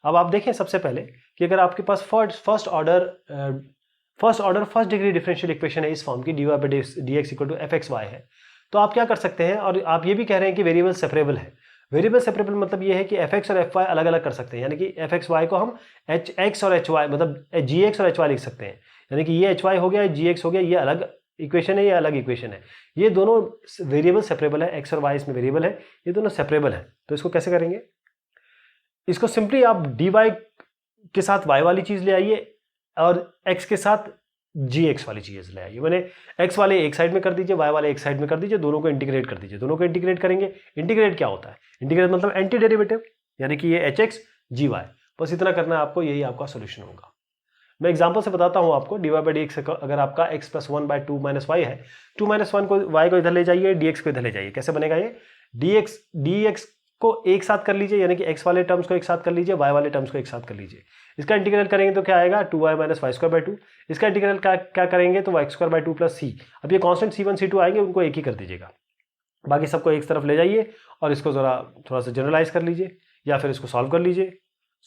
अब आप देखें सबसे पहले कि अगर आपके पास first order first degree differential equation है इस फॉर्म की dy by dx equal to fxy है, तो आप क्या कर सकते हैं, और आप ये भी कह रहे हैं कि वेरिएबल सेपरेबल है। वेरिएबल सेपरेबल मतलब ये है कि fx और fy अलग अलग कर सकते हैं, यानी कि fxy को हम hx और hy मतलब gx और hy लिख सकते हैं, यानी कि ये hy हो गया, gx हो गया, ये अलग इक्वेशन है, ये अलग इक्वेशन है। ये दोनों वेरिएबल सेपरेबल है, x और y इसमें वेरिएबल है, ये दोनों सेपरेबल है। तो इसको कैसे करेंगे, इसको सिंपली आप dy के साथ y वाली चीज ले आइए और x के साथ gx वाली चीज ले आइए। मैंने x वाले एक साइड में कर दीजिए, y वाले एक साइड में कर दीजिए, दोनों को इंटीग्रेट कर दीजिए। दोनों को इंटीग्रेट करेंगे, इंटीग्रेट क्या होता है, इंटीग्रेट मतलब एंटी डेरिवेटिव, यानी कि ये hx gy, बस इतना करना है आपको, यही आपका सोल्यूशन होगा। मैं एग्जांपल से बताता हूं आपको, dy बाई dx अगर आपका x plus 1 by 2 minus y है, 2 माइनस 1 को y को इधर ले जाइए, dx को इधर ले जाइए, कैसे बनेगा ये, dx को एक साथ कर लीजिए, यानी कि x वाले टर्म्स को एक साथ कर लीजिए, y वाले टर्म्स को एक साथ कर लीजिए। इसका इंटीग्रल करेंगे तो क्या आएगा, 2y minus Y square by 2। इसका इंटीग्रल क्या करेंगे तो y square by 2 plus c। अब ये कांस्टेंट c1 c2 आएंगे, उनको एक ही कर दीजिएगा, बाकी सबको एक तरफ ले जाइए और इसको जरा थोड़ा सा जनरलाइज कर लीजिए या फिर इसको सॉल्व कर लीजिए।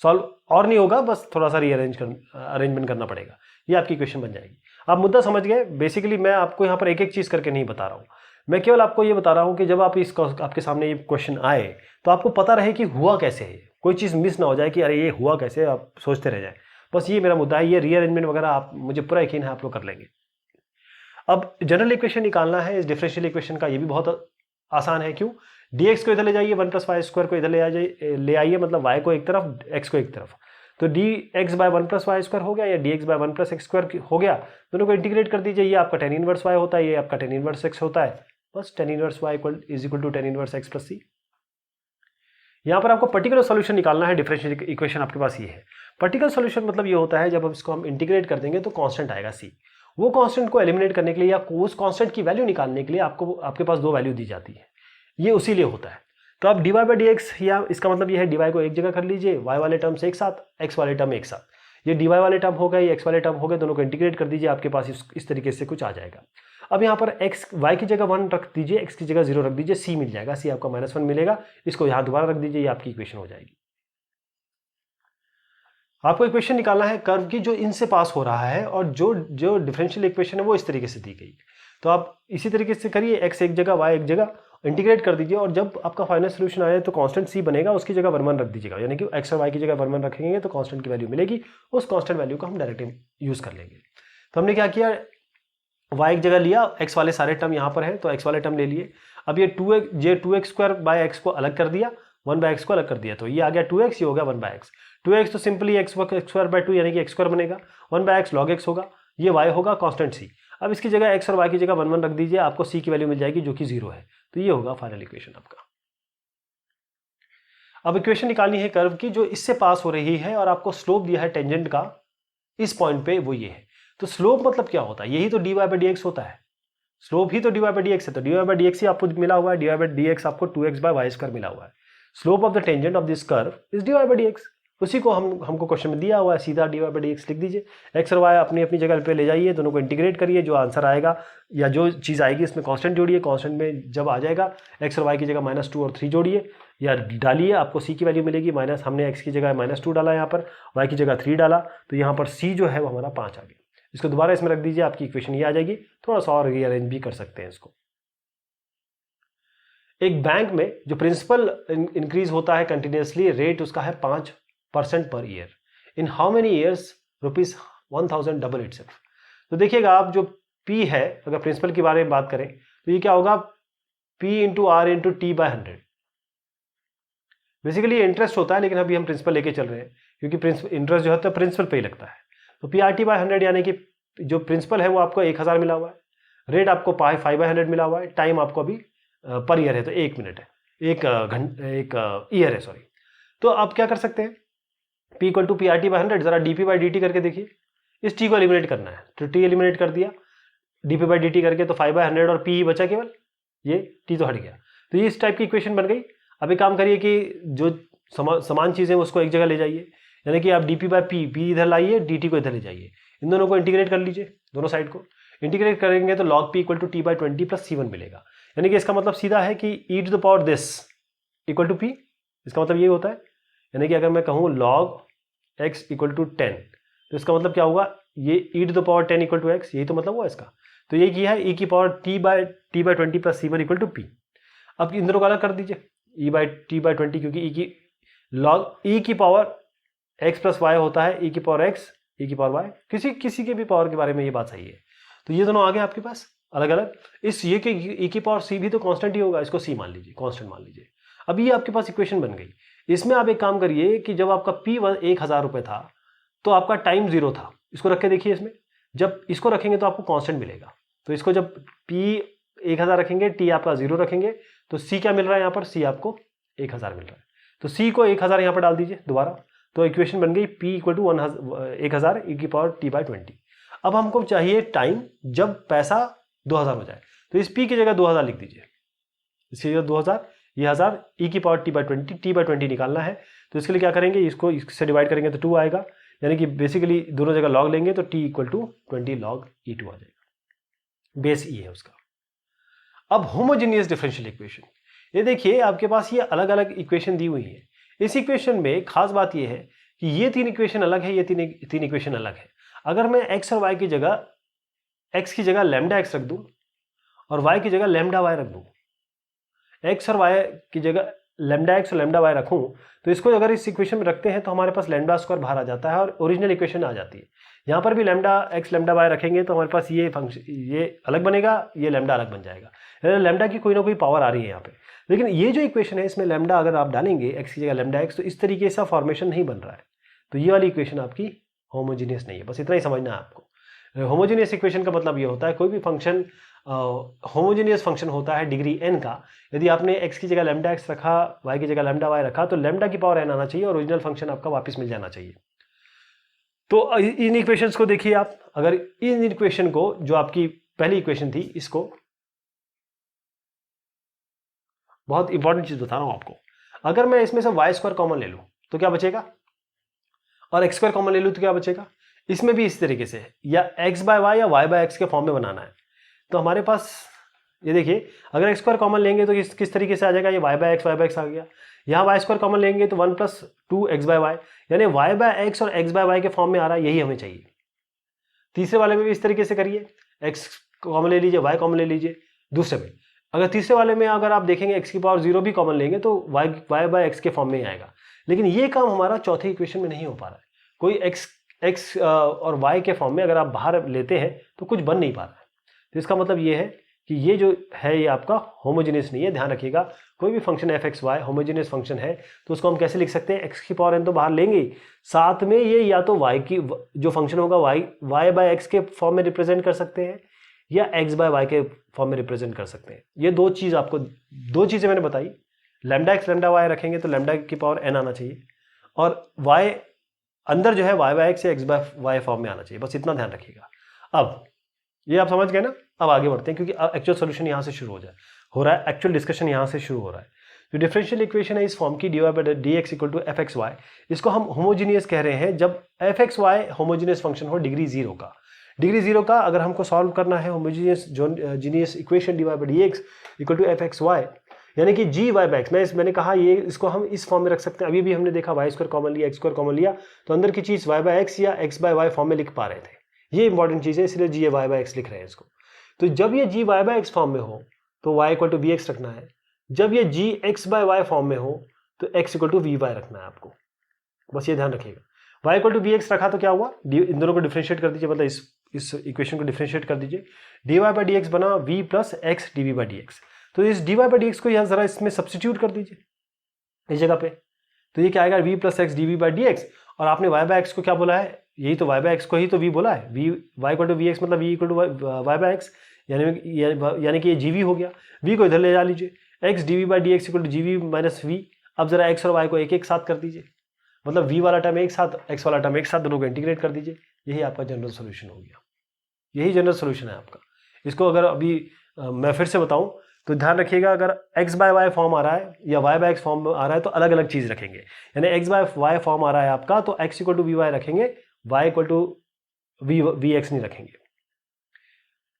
सॉल्व और नहीं होगा, बस थोड़ा सा अरेंजमेंट करना पड़ेगा, ये आपकी इक्वेशन बन जाएगी। आप मुद्दा समझ गए। बेसिकली मैं आपको यहाँ पर एक एक चीज करके नहीं बता रहा हूँ, मैं केवल आपको ये बता रहा हूँ कि जब आप आपके सामने ये क्वेश्चन आए तो आपको पता रहे कि हुआ कैसे है, कोई चीज़ मिस ना हो जाए कि अरे ये हुआ कैसे, आप सोचते रह जाए। बस ये मेरा मुद्दा है। ये रीअरेंजमेंट वगैरह आप, मुझे पूरा यकीन है आप लोग कर लेंगे। अब जनरल इक्वेशन निकालना है इस डिफरेंशियल इक्वेशन का, ये भी बहुत आसान है। क्यों, dx को इधर ले जाइए, 1 प्लस वाई स्क्वायर को इधर ले आइए, मतलब y को एक तरफ x को एक तरफ, तो dx by 1 plus y square हो गया या dx by 1 plus x square हो गया, दोनों को इंटीग्रेट कर दीजिए। ये आपका tan इनवर्स y होता है, ये आपका tan इनवर्स x होता है, बस tan inverse y is equal to tan inverse x plus C. यहाँ पर आपको पर्टिकुलर सॉल्यूशन निकालना है। डिफरेंशियल इक्वेशन आपके पास ये है। पर्टिकुलर सॉल्यूशन मतलब ये होता है जब इसको हम इंटीग्रेट कर देंगे तो कांस्टेंट आएगा c। वो कांस्टेंट को एलिमिनेट करने के लिए या उस कांस्टेंट की वैल्यू निकालने के लिए आपके पास दो वैल्यू दी जाती है। ये उसी लिए होता है। तो आप dy बाई डी एक्स, या इसका मतलब ये है dy को एक जगह कर लीजिए, y वाले टर्म्स एक साथ, x वाले टर्म एक साथ। ये dy वाले टर्म हो गए, ये x वाले टर्म हो गए, दोनों को इंटीग्रेट कर दीजिए, आपके पास इस तरीके से कुछ आ जाएगा। अब यहाँ पर y की जगह 1 रख दीजिए, x की जगह 0 रख दीजिए, c मिल जाएगा, c आपका -1 मिलेगा। इसको यहाँ दोबारा रख दीजिए, ये आपकी इक्वेशन हो जाएगी। आपको इक्वेशन निकालना है कर्व की जो इनसे पास हो रहा है, और जो डिफरेंशियल इक्वेशन है वो इस तरीके से दी गई। तो आप इसी तरीके से करिए, x एक जगह y एक जगह, इंटीग्रेट कर दीजिए, और जब आपका फाइनल सोल्यूशन आए तो कांस्टेंट c बनेगा, उसकी जगह 1 1 रख दीजिएगा, यानी कि x और y की जगह 1 1 रखेंगे तो कांस्टेंट की वैल्यू मिलेगी। उस कांस्टेंट वैल्यू को हम डायरेक्ट यूज कर लेंगे। तो हमने क्या किया, y एक जगह लिया, x वाले सारे टर्म यहाँ पर हैं तो x वाले टर्म ले लिए। अब ये 2x स्क्वायर बाय x को अलग कर दिया, 1 बाय x को अलग कर दिया, तो ये आ गया 2x, ये हो गया 1 बाय x। 2x तो सिंपली x स्क्वायर बाय 2 यानी कि x स्क्वायर बनेगा, 1 बाय x log x होगा, ये y होगा कांस्टेंट c। अब इसकी जगह x और y की जगह 1 1 रख दीजिए, आपको c की वैल्यू मिल जाएगी जो कि 0 है। तो ये होगा फाइनल इक्वेशन आपका। अब इक्वेशन निकालनी है कर्व की जो इससे पास हो रही है, और आपको स्लोप दिया है टेंजेंट का इस पॉइंट पे, वो ये है। तो स्लोप मतलब क्या होता है, यही तो dy बाई डी एक्स होता है। स्लोप ही तो dy बाई डी एक्स है, तो dy बाई डी एक्स ही आपको मिला हुआ है, dy बाई डी एक्स आपको 2x बाई वाई स्क्वायर मिला हुआ है। Slope of the tangent of this curve is dy by D x. उसी को हमको क्वेश्चन में दिया हुआ है, सीधा dy बाई डी एक्स लिख दीजिए। x और y अपनी अपनी जगह पे ले जाइए, दोनों को इंटीग्रेट करिए, जो आंसर आएगा या जो चीज़ आएगी इसमें कांस्टेंट जोड़िए, कांस्टेंट में जब आ जाएगा x और y की जगह -2 और 3 जोड़िए या डालिए, आपको c की वैल्यू मिलेगी। हमने x की जगह -2 डाला, यहाँ पर y की जगह 3 डाला, तो यहाँ पर c जो है वो हमारा 5 आ गया। इसको दोबारा इसमें रख दीजिए, आपकी इक्वेशन ये आ जाएगी। थोड़ा सा और रीअरेंज भी कर सकते हैं इसको। एक बैंक में जो प्रिंसिपल इंक्रीज होता है कंटिन्यूसली, रेट उसका है 5% per year. In how many years ₹1000 double itself. तो देखिएगा आप, जो P है, अगर प्रिंसिपल के बारे में बात करें तो ये क्या होगा, P into r into t by 100। Basically ये इंटरेस्ट होता है, लेकिन अभी हम प्रिंसिपल लेके चल रहे हैं क्योंकि इंटरेस्ट जो है तो प्रिंसिपल पे ही लगता है। तो PRT बाई 100 यानी कि जो प्रिंसिपल है वो आपको 1000 मिला हुआ है, रेट आपको 5/100 मिला हुआ है, टाइम आपको अभी पर ईयर है तो 1 मिनट है, एक ईयर है, सॉरी। तो आप क्या कर सकते हैं, P equal to PRT by 100, जरा DP बाई DT करके देखिए। इस T को एलिमिनेट करना है, तो T एलिमिनेट कर दिया, DP बाई DT करके तो 5/100 और P बचा केवल, ये T तो हट गया। तो ये इस टाइप की इक्वेशन बन गई। अब एक काम करिए कि जो समान चीज़ें उसको एक जगह ले जाइए, यानी कि आप DP बाई P इधर लाइए, DT को इधर ले जाइए, इन दोनों को इंटीग्रेट कर लीजिए, दोनों साइड को इंटीग्रेट करेंगे तो log P equal to T by 20 plus C1 मिलेगा। यानी कि इसका मतलब सीधा है कि e to the power this equal to P। इसका मतलब ये होता है, यानी कि अगर मैं कहूँ log x इक्वल टू 10, तो इसका मतलब क्या होगा, ये e to the power 10 equal to x, यही तो मतलब हुआ इसका। तो ये किया है e की power t by 20 plus C1 equal to P। अब इन दोनों को अलग कर दीजिए, e बाई t बाई 20, क्योंकि e की log e की पावर x प्लस y होता है, e की पावर x, e की पावर y, किसी के भी पावर के बारे में ये बात सही है। तो ये दोनों आ गए आपके पास अलग अलग। इस ये के e की पावर c भी तो कांस्टेंट ही होगा, इसको c मान लीजिए, कांस्टेंट मान लीजिए। अब ये आपके पास इक्वेशन बन गई। इसमें आप एक काम करिए कि जब आपका P 1000 रुपये था तो आपका टाइम 0 था, इसको रख के देखिए इसमें, जब इसको रखेंगे तो आपको कांस्टेंट मिलेगा। तो इसको जब P 1000 रखेंगे, T आपका 0 रखेंगे, तो C क्या मिल रहा है यहाँ पर, C आपको 1000 मिल रहा है। तो C को 1000 यहाँ पर डाल दीजिए दोबारा, तो इक्वेशन बन गई P इक्वल टू 1000 e की पावर t बाई 20। अब हमको चाहिए टाइम जब पैसा 2000 हो जाए, तो इस P की जगह 2000 लिख दीजिए, इसकी जगह 2000, ये 1000 e की पावर t बाई 20 निकालना है। तो इसके लिए क्या करेंगे, इसको इससे डिवाइड करेंगे तो 2 आएगा, यानी कि बेसिकली दोनों जगह लॉग लेंगे तो t equal to 20 log e2 आ जाएगा, बेस e है उसका। अब होमोजेनियस डिफरेंशियल इक्वेशन, ये देखिए आपके पास ये अलग अलग इक्वेशन दी हुई है। इस इक्वेशन में खास बात ये है कि ये 3 इक्वेशन अलग है, ये तीन इक्वेशन अलग है। अगर मैं x और y की जगह, x की जगह लैम्डा x रख दूं और y की जगह लैम्डा y रख दूं, x और y की जगह लैम्डा x और लैम्डा y रखूं, तो इसको अगर इस इक्वेशन में रखते हैं तो हमारे पास लैम्डा स्क्वायर बाहर आ जाता है और ओरिजिनल इक्वेशन आ जाती है। यहाँ पर भी लैम्डा x लैम्डा y रखेंगे तो हमारे पास ये फंक्शन, ये अलग बनेगा, ये लैम्डा अलग बन जाएगा। लैम्डा की कोई ना कोई पावर आ रही है यहाँ पे, लेकिन ये जो इक्वेशन है इसमें लैम्डा अगर आप डालेंगे x की जगह लैम्डा x, तो इस तरीके से फॉर्मेशन नहीं बन रहा है। तो ये वाली इक्वेशन आपकी होमोजीनियस नहीं है, बस इतना ही समझना है आपको। होमोजीनियस इक्वेशन का मतलब ये होता है कोई भी फंक्शन होमोजेनियस फंक्शन होता है डिग्री n का, यदि आपने x की जगह लैम्डा x रखा, y की जगह लैम्डा y रखा, तो लैम्डा की पावर n आना चाहिए और ओरिजिनल फंक्शन आपका वापस मिल जाना चाहिए। तो इन इक्वेशंस को देखिए आप, अगर इन इक्वेशन को, जो आपकी पहली इक्वेशन थी, इसको बहुत इंपॉर्टेंट चीज बता रहा हूं आपको, अगर मैं इसमें से वाई स्क्वायर कॉमन ले लूं तो क्या बचेगा, और एक्स स्क्वायर कॉमन ले लूं तो क्या बचेगा। इसमें भी इस तरीके से या एक्स बाय वाई या वाई बाय एक्स के फॉर्म में बनाना है। तो हमारे पास ये देखिए, अगर एक्स स्क्वायर कॉमन लेंगे तो किस तरीके से आ जाएगा, ये वाई बाय एक्स आ गया। यहाँ वाई स्क्वायर कॉमन लेंगे तो 1 + 2 एक्स बाय वाई, यानी वाई बाय एक्स और एक्स बाय वाई के फॉर्म में आ रहा है, यही हमें चाहिए। तीसरे वाले में भी इस तरीके से करिए, एक्स कॉमन ले लीजिए, वाई कॉमन ले लीजिए। दूसरे में, अगर तीसरे वाले में अगर आप देखेंगे एक्स की पावर 0 भी कॉमन लेंगे तो वाई बाय एक्स के फॉर्म में ही आएगा। लेकिन ये काम हमारा चौथे इक्वेशन में नहीं हो पा रहा है। कोई एक्स और वाई के फॉर्म में अगर आप बाहर लेते हैं तो कुछ बन नहीं पा रहा है। तो इसका मतलब ये है कि ये जो है ये आपका होमोजेनियस नहीं है। ध्यान रखिएगा, कोई भी function f x y homogeneous function है तो उसको हम कैसे लिख सकते हैं, एक्स की पावर n तो बाहर लेंगे, साथ में ये या तो वाई की जो फंक्शन होगा वाई बाय एक्स के फॉर्म में रिप्रेजेंट कर सकते हैं या एक्स बाय वाई के फॉर्म में रिप्रेजेंट कर सकते हैं। ये दो चीज़ें मैंने बताई। लैम्डा एक्स लैम्डा वाई रखेंगे तो लैम्डा की पावर n आना चाहिए, और वाई अंदर जो है वाई बाय एक्स या एक्स बाय वाई फॉर्म में आना चाहिए। बस इतना ध्यान रखिएगा। अब ये आप समझ गए ना। अब आगे बढ़ते हैं, क्योंकि एक्चुअल सोल्यूशन यहाँ से शुरू हो रहा है, एक्चुअल डिस्कशन यहाँ से शुरू हो रहा है। जो डिफरेंशियल इक्वेशन है इस फॉर्म की, dy by dx equal to f x y, इसको हम होमोजीनियस कह रहे हैं जब f x y homogeneous function हो डिग्री 0 का। डिग्री 0 का अगर हमको सॉल्व करना है homogeneous equation dy by dx equal to f x y, यानी कि जी वाई बाय एक्स, मैंने कहा ये इसको हम इस फॉर्म में रख सकते हैं। अभी भी हमने देखा वाई स्क्वायर कॉमन लिया, एक्स स्क्वायर कॉमन लिया, तो अंदर की चीज़ वाई बाय एक्स या एक्स बाय वाई फॉर्म में लिख पा रहे थे। ये इंपॉर्टेंट चीज़ है, इसलिए जी वाई बाय एक्स लिख रहे हैं इसको। तो जब ये g y by x form में हो तो y equal to v x रखना है, जब ये g x by y form में हो तो x equal to v y रखना है आपको। बस ये ध्यान रखिएगा। y equal to v x रखा तो क्या हुआ, इन दोनों को डिफरेंशिएट कर दीजिए, मतलब इस इक्वेशन को डिफरेंशिएट कर दीजिए। dy बाय डी एक्स बना v plus x d v by D x. तो इस dy बाय डी एक्स को यहाँ जरा इसमें सब्सटीट्यूट कर दीजिए इस जगह पे, तो ये क्या आएगा, v plus x d v by D x. और आपने y बाय एक्स को क्या बोला है, यही तो y बाय एक्स को ही तो v बोला है। y equal to v x मतलब v equal to y by x, यानी कि ये जीवी हो गया। v को इधर ले जा लीजिए, x d v by D x equal to g v minus v. अब जरा x और y को एक एक साथ कर दीजिए, मतलब v वाला टर्म एक साथ, x वाला टर्म एक साथ, दोनों को इंटीग्रेट कर दीजिए। यही आपका जनरल सोल्यूशन हो गया, यही जनरल सोल्यूशन है आपका। इसको अगर अभी मैं फिर से बताऊं तो ध्यान रखिएगा, अगर x बाय वाई फॉर्म आ रहा है या y बाय एक्स फॉर्म आ रहा है तो अलग अलग चीज़ रखेंगे। यानी x बाय वाई फॉर्म आ रहा है आपका तो x equal to v y रखेंगे, y equal to v x नहीं रखेंगे।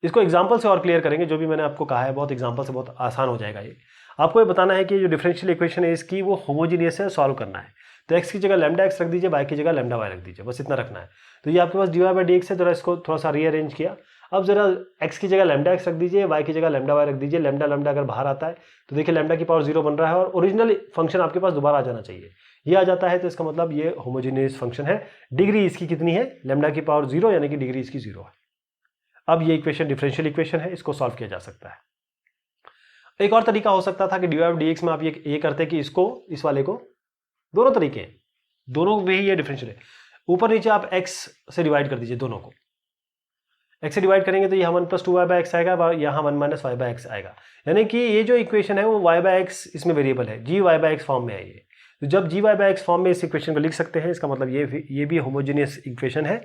इसको एग्जाम्पल से और क्लियर करेंगे, जो भी मैंने आपको कहा है बहुत एग्जाम्पल से बहुत आसान हो जाएगा। ये आपको ये बताना है कि जो डिफरेंशियल इक्वेशन है इसकी वो होमोजीनियस है, सॉल्व करना है। तो x की जगह लैम्डा एक्स रख दीजिए, y की जगह लैम्डा वाई रख दीजिए, बस इतना रखना है। तो ये आपके पास dy बाई डी एक्स है, जरा इसको थोड़ा सा रीअरेंज किया। अब जरा x की जगह लैम्डा एक्स रख दीजिए, y की जगह लैम्डा वाई रख दीजिए। लैम्डा लैम्डा अगर बाहर आता है तो देखिए लैम्डा की पावर 0 बन रहा है और ओरिजिनल फंक्शन आपके पास दोबारा आ जाना चाहिए। ये आ जाता है तो इसका मतलब ये होमोजीनियस फंक्शन है। डिग्री इसकी कितनी है, लैम्डा की पावर 0, यानी कि डिग्री इसकी 0 है। अब ये इक्वेशन डिफरेंशियल इक्वेशन है, इसको सॉल्व किया जा सकता है। एक और तरीका हो सकता था कि dy बाई डी एक्स में आप ये करते कि इसको, इस वाले को, दोनों तरीके हैं, दोनों में ही ये डिफरेंशियल है। ऊपर नीचे आप x से डिवाइड कर दीजिए दोनों को। x से डिवाइड करेंगे तो यहाँ 1 + 2y बाय एक्स आएगा, यहाँ 1 - y बाय एक्स आएगा। यानी कि ये जो इक्वेशन है वो y बाय एक्स इसमें वेरिएबल है, जी वाई बाय एक्स फॉर्म में है ये। तो जब जी वाई बाय एक्स फॉर्म में इस इक्वेशन को लिख सकते हैं, इसका मतलब ये भी होमोजेनियस इक्वेशन है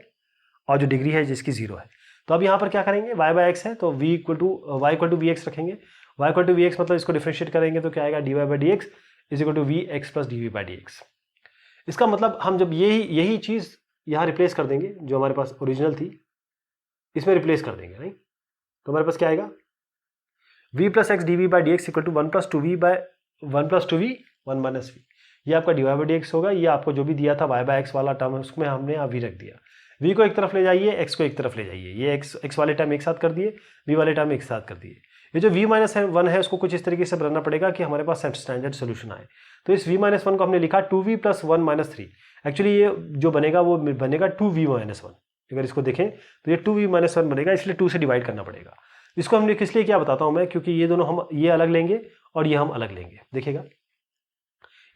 और जो डिग्री है जिसकी 0 है। तो अब यहाँ पर क्या करेंगे, y बाय एक्स है तो y equal to v x रखेंगे। y equal to v x मतलब इसको डिफरेंशिएट करेंगे तो क्या आएगा, dy by D x is equal to v x plus d v by D x. इसका मतलब हम जब यही चीज़ यहाँ रिप्लेस कर देंगे, जो हमारे पास ओरिजिनल थी इसमें रिप्लेस कर देंगे, नहीं तो हमारे पास क्या आएगा, v plus x d v by D x equal to 1 + 2v by 1 + 2v 1 - v। ये आपका dy बाई डी एक्स होगा। ये आपको जो भी दिया था y बाय एक्स वाला टर्म है उसमें हमने यहाँ v रख दिया। v को एक तरफ ले जाइए, x को एक तरफ ले जाइए, ये x वाले टर्म एक साथ कर दिए, v वाले टर्म एक साथ कर दिए। ये जो v - 1 है उसको कुछ इस तरीके से बनाना पड़ेगा कि हमारे पास स्टैंडर्ड सोल्यूशन आए। तो इस v - 1 को हमने लिखा 2v + 1 - 3। एक्चुअली ये जो बनेगा वो बनेगा 2v - 1। अगर इसको देखें तो ये 2v - 1 बनेगा, इसलिए 2 से डिवाइड करना पड़ेगा। इसको हमने किस लिए क्या बताता हूँ मैं, क्योंकि ये दोनों हम ये अलग लेंगे और ये हम अलग लेंगे। देखिएगा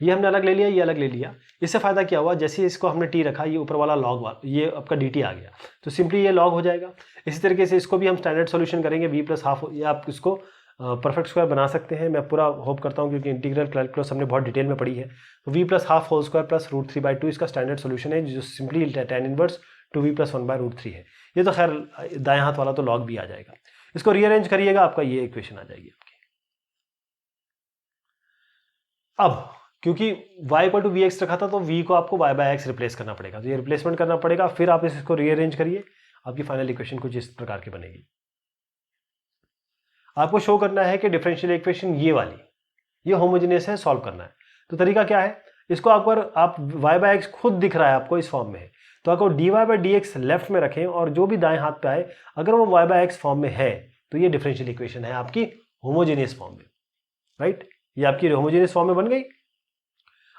ये हमने अलग ले लिया, ये अलग ले लिया। इससे फायदा क्या हुआ, जैसे इसको हमने टी रखा, ये ऊपर वाला लॉग वाला, ये आपका डी टी आ गया, तो सिंपली ये लॉग हो जाएगा। इसी तरीके से इसको भी हम स्टैंडर्ड सॉल्यूशन करेंगे, वी प्लस हाफ, या आप इसको परफेक्ट स्क्वायर बना सकते हैं। मैं पूरा होप करता हूँ क्योंकि इंटीग्रल कैलकुलस हमने बहुत डिटेल में पढ़ी है। तो v plus half whole square plus √3/2 इसका स्टैंडर्ड सॉल्यूशन है, जो सिंपली tan इनवर्स 2v + 1/√3 है। ये तो खैर दाएं हाथ वाला तो लॉग भी आ जाएगा। इसको रीअरेंज करिएगा, आपका ये इक्वेशन आ जाएगी आपकी। अब क्योंकि y = vx रखा था, तो v को आपको y/x रिप्लेस करना पड़ेगा, तो ये रिप्लेसमेंट करना पड़ेगा। फिर आप इसको रीअरेंज करिए, आपकी फाइनल इक्वेशन कुछ इस प्रकार की बनेगी। आपको शो करना है कि डिफरेंशियल इक्वेशन ये वाली, ये होमोजेनियस है, सॉल्व करना है। तो तरीका क्या है, इसको आप y/x खुद दिख रहा है आपको इस फॉर्म में है, तो आपको dy/dx लेफ्ट में रखें और जो भी दाएं हाथ पे आए, अगर वो y/x फॉर्म में है तो ये डिफरेंशियल इक्वेशन है आपकी होमोजेनियस फॉर्म में, राइट। ये आपकी होमोजेनियस फॉर्म में बन गई।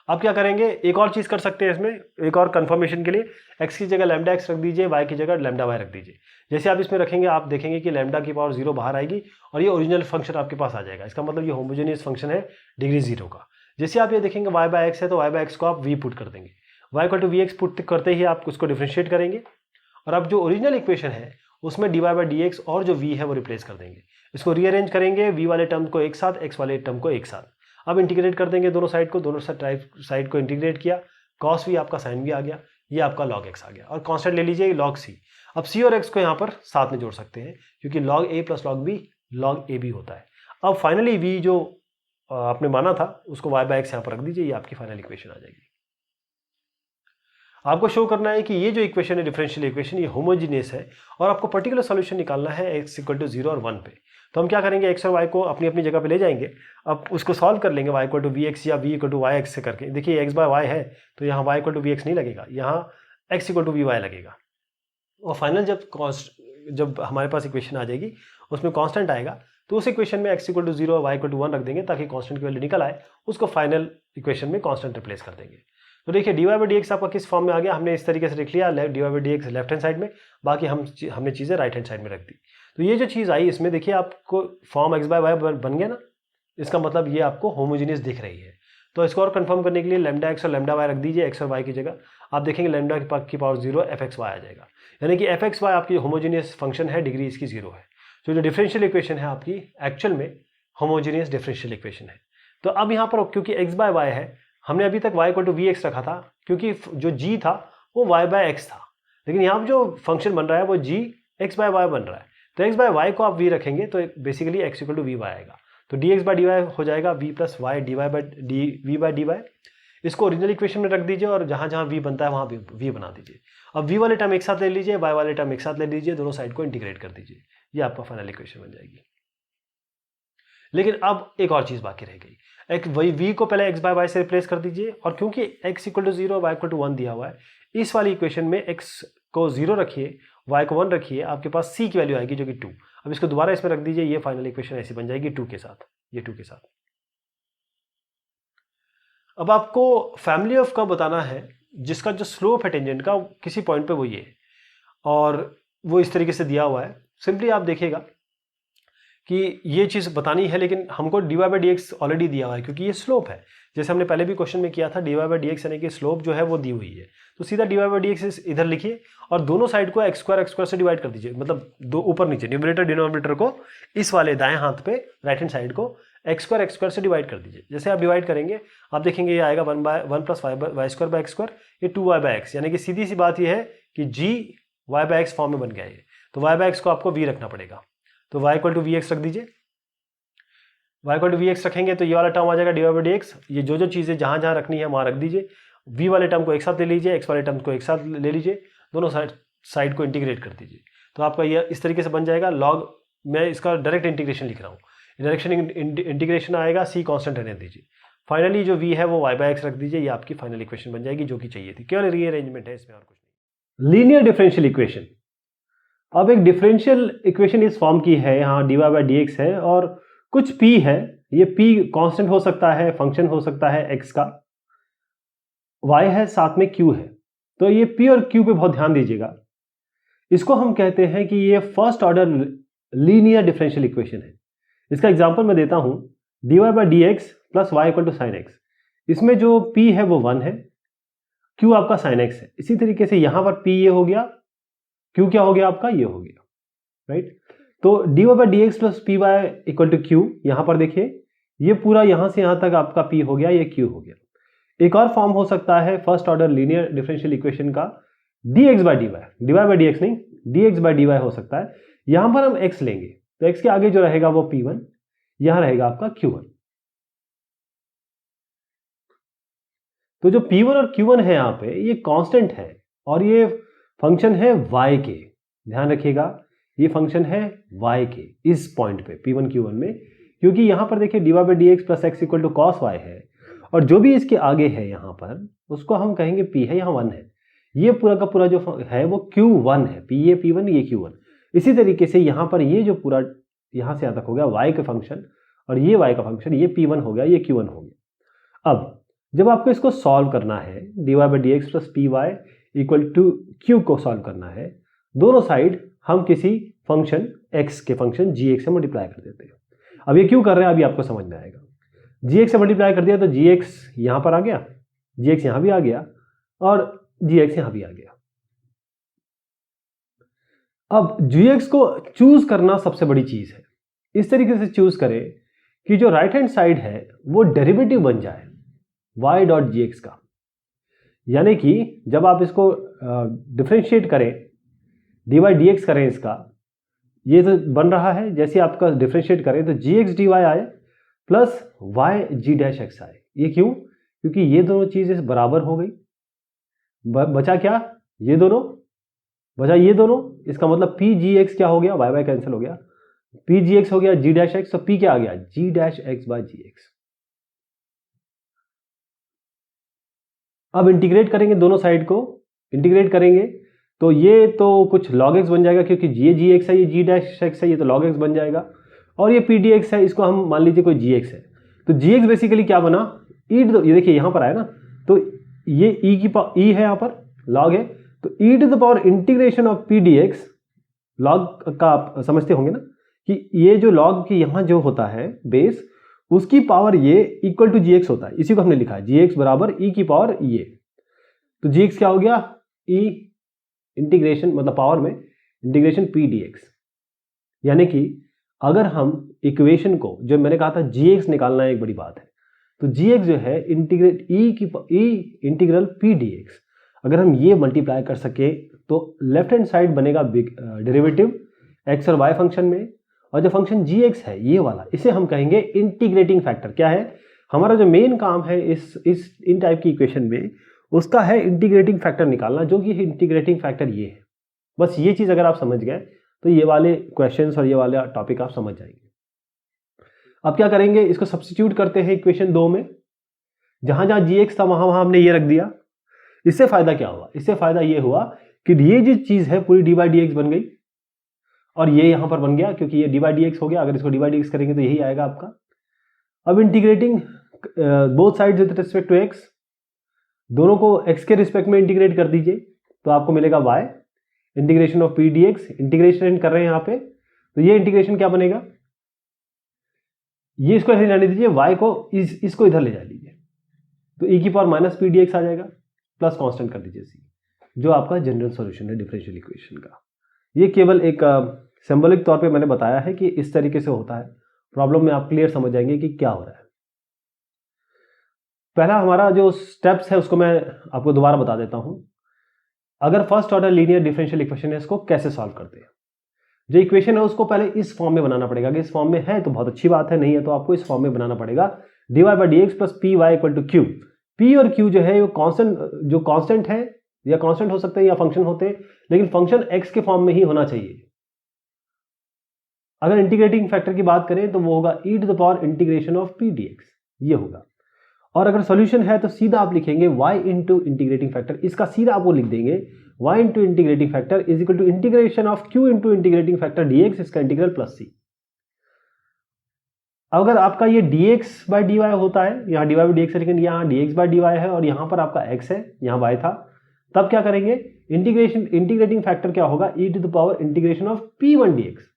अब क्या करेंगे, एक और चीज कर सकते हैं इसमें, एक और कंफर्मेशन के लिए, x की जगह λx रख दीजिए, y की जगह λy रख दीजिए। जैसे आप इसमें रखेंगे, आप देखेंगे कि λ⁴ बाहर आएगी और ये ओरिजिनल फंक्शन आपके पास आ जाएगा। इसका मतलब ये होमोजेनियस फंक्शन है डिग्री 0 का। जैसे आप ये देखेंगे y/x है, तो y/x को आप v पुट कर देंगे, y = vx पुट करते ही आप उसको डिफरेंशिएट करेंगे, और अब जो ओरिजिनल इक्वेशन है उसमें dy/dx और जो v है वो रिप्लेस कर देंगे। इसको रीअरेंज करेंगे, v वाले टर्म को एक साथ, x वाले टर्म को एक साथ। अब इंटीग्रेट कर देंगे दोनों साइड को, दोनों साइड को इंटीग्रेट किया, cos v आपका sin v आ गया, ये आपका log x आ गया, और कांस्टेंट ले लीजिए log c। अब c और x को यहाँ पर साथ में जोड़ सकते हैं, क्योंकि log a + log b log a b होता है। अब फाइनली v जो आपने माना था उसको y/x यहाँ पर रख दीजिए, ये आपकी फाइनल इक्वेशन आ जाएगी। आपको शो करना है कि ये जो इक्वेशन है डिफरेंशियल इक्वेशन, ये होमोजीनियस है, और आपको पर्टिकुलर सॉल्यूशन निकालना है x = 0 और 1 पे। तो हम क्या करेंगे, x और y को अपनी अपनी जगह पे ले जाएंगे, अब उसको सॉल्व कर लेंगे y = vx या v = yx से करके। देखिए x/y है तो यहाँ y = vx नहीं लगेगा, यहाँ x = vy लगेगा। और फाइनल जब हमारे पास इक्वेशन आ जाएगी उसमें कांस्टेंट आएगा, तो उस इक्वेशन में x = 0 और y = 1 रख देंगे, ताकि कांस्टेंट की वैल्यू निकल आए, उसको फाइनल इक्वेशन में कांस्टेंट रिप्लेस कर देंगे। तो देखिए dy/dx आपका किस फॉर्म में आ गया, हमने इस तरीके से लिख लिया, dy/dx लेफ्ट हैंड साइड में, बाकी हमने चीज़ें राइट हैंड साइड में रख दी। तो ये जो चीज़ आई इसमें देखिए आपको फॉर्म x/y बन गया ना, इसका मतलब ये आपको होमोजेनियस दिख रही है। तो इसको और कंफर्म करने के लिए λx और λy रख दीजिए x और y की जगह, आप देखेंगे λ⁴ fxy आ जाएगा, यानी कि fxy आपकी होमोजेनियस फंक्शन है, डिग्री इसकी 0 है। तो जो डिफरेंशियल इक्वेशन है आपकी एक्चुअल में होमोजेनियस डिफरेंशियल इक्वेशन है। तो अब यहाँ पर क्योंकि x/y है, हमने अभी तक y = vx रखा था, क्योंकि जो g था वो y/x था, लेकिन यहाँ जो फंक्शन बन रहा है वो g x/y बन रहा है। तो x/y को आप v रखेंगे तो बेसिकली x = vy आएगा, तो dx/dy हो जाएगा v + y dv/dy। इसको ओरिजिनल इक्वेशन में रख दीजिए और जहाँ जहाँ v बनता है वहाँ v बना दीजिए। अब v वाले टर्म एक साथ ले लीजिए, y वाले टर्म एक साथ ले लीजिए, दोनों साइड को इंटीग्रेट कर दीजिए, ये आपका फाइनल इक्वेशन बन जाएगी। लेकिन अब एक और चीज़ बाकी रह गई, v को पहले x/y से रिप्लेस कर दीजिए, और क्योंकि x = 0 y = 1 दिया हुआ है, इस वाली इक्वेशन में x को 0 रखिए, y को 1 रखिए, आपके पास c की वैल्यू आएगी जो कि 2। अब इसको दोबारा इसमें रख दीजिए, ये फाइनल इक्वेशन ऐसी बन जाएगी 2 के साथ, ये 2 के साथ। अब आपको फैमिली ऑफ कर्व बताना है जिसका जो स्लोप है टेंजेंट का किसी पॉइंट पे वो ये है, और वो इस तरीके से दिया हुआ है। सिंपली आप देखिएगा कि ये चीज़ बतानी है, लेकिन हमको dy/dx ऑलरेडी दिया हुआ है, क्योंकि ये स्लोप है। जैसे हमने पहले भी क्वेश्चन में किया था, dy/dx यानी कि स्लोप जो है वो दी हुई है, तो सीधा dy/dx इधर लिखिए और दोनों साइड को x² से डिवाइड कर दीजिए, मतलब दो ऊपर नीचे न्यूमरेटर डिनोमिनेटर को इस वाले दाएं हाथ पे राइट हैंड साइड को x² से डिवाइड कर दीजिए। जैसे आप डिवाइड करेंगे आप देखेंगे ये आएगा 1 + y² ये 2y/x, यानी कि सीधी सी बात ये है कि g y/x फॉर्म में बन गया है। तो y/x को आपको v रखना पड़ेगा, तो y = vx रख दीजिए। y = vx रखेंगे तो ये वाला टर्म आ जाएगा dy/dx। ये जो चीज़ें जहाँ जहाँ रखनी है वहाँ रख दीजिए, v वाले टर्म को एक साथ ले लीजिए, x वाले टर्म को एक साथ ले लीजिए, दोनों साइड को इंटीग्रेट कर दीजिए। तो आपका ये इस तरीके से बन जाएगा लॉग, मैं इसका डायरेक्ट इंटीग्रेशन लिख रहा हूँ, डायरेक्शन इंटीग्रेशन आएगा, c कांस्टेंट रहने दीजिए। फाइनली जो v है वो y/x रख दीजिए, ये आपकी फाइनल इक्वेशन बन जाएगी जो कि चाहिए थी, केवल रीअरेंजमेंट है इसमें और कुछ नहीं। लीनियर डिफरेंशियल इक्वेशन, अब एक डिफरेंशियल इक्वेशन इस फॉर्म की है, यहाँ dy/dx है और कुछ p है, ये p कांस्टेंट हो सकता है, फंक्शन हो सकता है x का, y है, साथ में q है। तो ये p और q पे बहुत ध्यान दीजिएगा। इसको हम कहते हैं कि ये first order linear differential equation है। इसका एग्जांपल मैं देता हूं, dy/dx + y = sin x। इसमें जो p है वो 1 है, q आपका sin x है। इसी तरीके से यहां पर p ये हो गया, q क्या हो गया आपका, ये हो गया, राइट। तो dy by D x plus p y equal to q, यहां पर देखिए ये पूरा यहां से यहां तक आपका p हो गया, ये q हो गया। एक और फॉर्म हो सकता है first order linear differential equation का, dx by dy, dy by dx नहीं, dx बाई dy हो सकता है। यहां पर हम x लेंगे तो x के आगे जो रहेगा वो p1, यहां रहेगा आपका q1। तो जो p1 और q1 है यहां पे ये कांस्टेंट है और ये फंक्शन है y के, ध्यान रखिएगा ये फंक्शन है y के इस पॉइंट पे p1 q1 में, क्योंकि यहां पर देखिए dy by D x plus x equal to cos y है और जो भी इसके आगे है यहां पर उसको हम कहेंगे p है, यहाँ 1 है। ये पूरा का पूरा जो है वो q1 है, p ये p1 ये q1। इसी तरीके से यहां पर ये जो पूरा यहां से यहां तक हो गया y का फंक्शन और ये y का फंक्शन, ये p1 हो गया, ये q1 हो गया। अब जब आपको इसको सॉल्व करना है dy by D x plus p y equal to q को सॉल्व करना है, दोनों साइड हम किसी फंक्शन x के फंक्शन gx से मल्टीप्लाई कर देते हैं। अब ये क्यों कर रहे हैं अभी आपको समझ में आएगा। gx से मल्टीप्लाई कर दिया तो gx यहां पर आ गया, gx यहां भी आ गया और gx यहां भी आ गया। अब gx को चूज करना सबसे बड़ी चीज है। इस तरीके से चूज करें कि जो राइट हैंड साइड है वो डेरिवेटिव बन जाए y डॉट जी एक्स का, यानी कि जब आप इसको डिफरेंशिएट करें डी वाई डी एक्स करें, इसका ये तो बन रहा है, जैसे आपका डिफरेंशिएट करें तो जी एक्स डी वाई आए प्लस वाई जी डैश एक्स आए। ये क्यों, क्योंकि ये दोनों चीजें बराबर हो गई, बचा क्या, ये दोनों बचा, ये दोनों, इसका मतलब पी जी एक्स क्या हो गया, वाई वाई कैंसिल हो गया, पी जी एक्स हो गया जी डैश एक्स, तो पी क्या आ गया, G dash X by G X. अब इंटीग्रेट करेंगे दोनों साइड को, इंटीग्रेट करेंगे तो ये तो कुछ log x बन जाएगा, क्योंकि ये जी एक्स है, ये जी डैश एक्स है, ये तो log x बन जाएगा। और ये पी डी एक्स है, इसको हम मान लीजिए कोई जी एक्स है, तो जी एक्स बेसिकली क्या बना, ई, ये देखिए यहां पर आया ना, तो ये ई की पावर ई है, यहां पर log है, तो E to the power integration of P D X, log का आप समझते होंगे ना कि ये जो log की यहां जो होता है बेस, उसकी पावर ये इक्वल टू जी एक्स होता है, इसी को हमने लिखा है जी एक्स बराबर ई की पावर ये। तो जी एक्स क्या हो गया, ई इंटीग्रेशन मतलब पावर में इंटीग्रेशन पी डी एक्स, यानी कि अगर हम इक्वेशन को, जो मैंने कहा था जी एक्स निकालना एक बड़ी बात है, तो जी एक्स जो है इंटीग्रेट ई इंटीग्रल पी डी एक्स, अगर हम ये मल्टीप्लाई कर सके तो लेफ्ट हैंड साइड बनेगा डेरिवेटिव एक्स और वाई फंक्शन में, और जो फंक्शन जी एक्स है ये वाला, इसे हम कहेंगे इंटीग्रेटिंग फैक्टर। क्या है हमारा जो मेन काम है इस इन टाइप की इक्वेशन में, उसका है इंटीग्रेटिंग फैक्टर निकालना, जो कि इंटीग्रेटिंग फैक्टर ये है। बस ये चीज अगर आप समझ गए तो ये वाले क्वेश्चंस और ये वाले टॉपिक आप समझ जाएंगे। अब क्या करेंगे, इसको सब्स्टिट्यूट करते हैं इक्वेशन 2 में, जहां जहां जी एक्स था वहां वहां हमने ये रख दिया। इससे फायदा क्या हुआ, इससे फायदा ये हुआ कि ये जो चीज है पूरी डी बाई डी एक्स बन गई और ये यहां पर बन गया, क्योंकि ये डी बाई डी एक्स हो गया। अगर इसको डी बाई डी एक्स करेंगे तो यही आएगा आपका। अब integrating both sides with respect to x, दोनों को x के रिस्पेक्ट में इंटीग्रेट कर दीजिए तो आपको मिलेगा y integration of P D x, integration कर रहे हैं यहां पे, तो ये इंटीग्रेशन क्या बनेगा, ये इसको इधर जाने दीजिए, y को इसको इधर ले जा लीजिए, तो e की power minus P D X आ जाएगा, प्लस कांस्टेंट कर दीजिए c, जो आपका जनरल सॉल्यूशन है डिफरेंशियल इक्वेशन का। ये केवल एक सिंबॉलिक तौर पे मैंने बताया है कि इस तरीके से होता है। प्रॉब्लम में आप क्लियर समझ जाएंगे कि क्या हो रहा है। पहला हमारा जो स्टेप्स है उसको मैं आपको दोबारा बता देता हूं। अगर first order linear differential equation है, इसको कैसे सॉल्व करते हैं। जो इक्वेशन है उसको पहले इस फॉर्म में बनाना पड़ेगा। अगर इस फॉर्म में है तो बहुत अच्छी बात है, नहीं है तो आपको इस फॉर्म में बनाना पड़ेगा। D y by D x plus p y equal to q. P और क्यू जो है वो कांस्टेंट है, या कांस्टेंट हो सकते हैं या फंक्शन होते हैं, लेकिन फंक्शन एक्स के फॉर्म में ही होना चाहिए। अगर इंटीग्रेटिंग फैक्टर की बात करें तो वो होगा E to the power integration of P D X, ये होगा। और अगर सॉल्यूशन है तो सीधा आप लिखेंगे y इंटू इंटीग्रेटिंग फैक्टर, इसका सीधा आप वो लिख देंगे y into integrating factor is equal to integration of q into integrating factor dx, इसका इंटीग्रल प्लस c। अगर आपका ये dx बाई dy होता है, यहाँ dy बाई dx लेकिन यहाँ dx बाई dy है और यहाँ पर आपका x है, यहाँ y था, तब क्या करेंगे, इंटीग्रेटिंग फैक्टर क्या होगा, e to the power integration of p1 dx।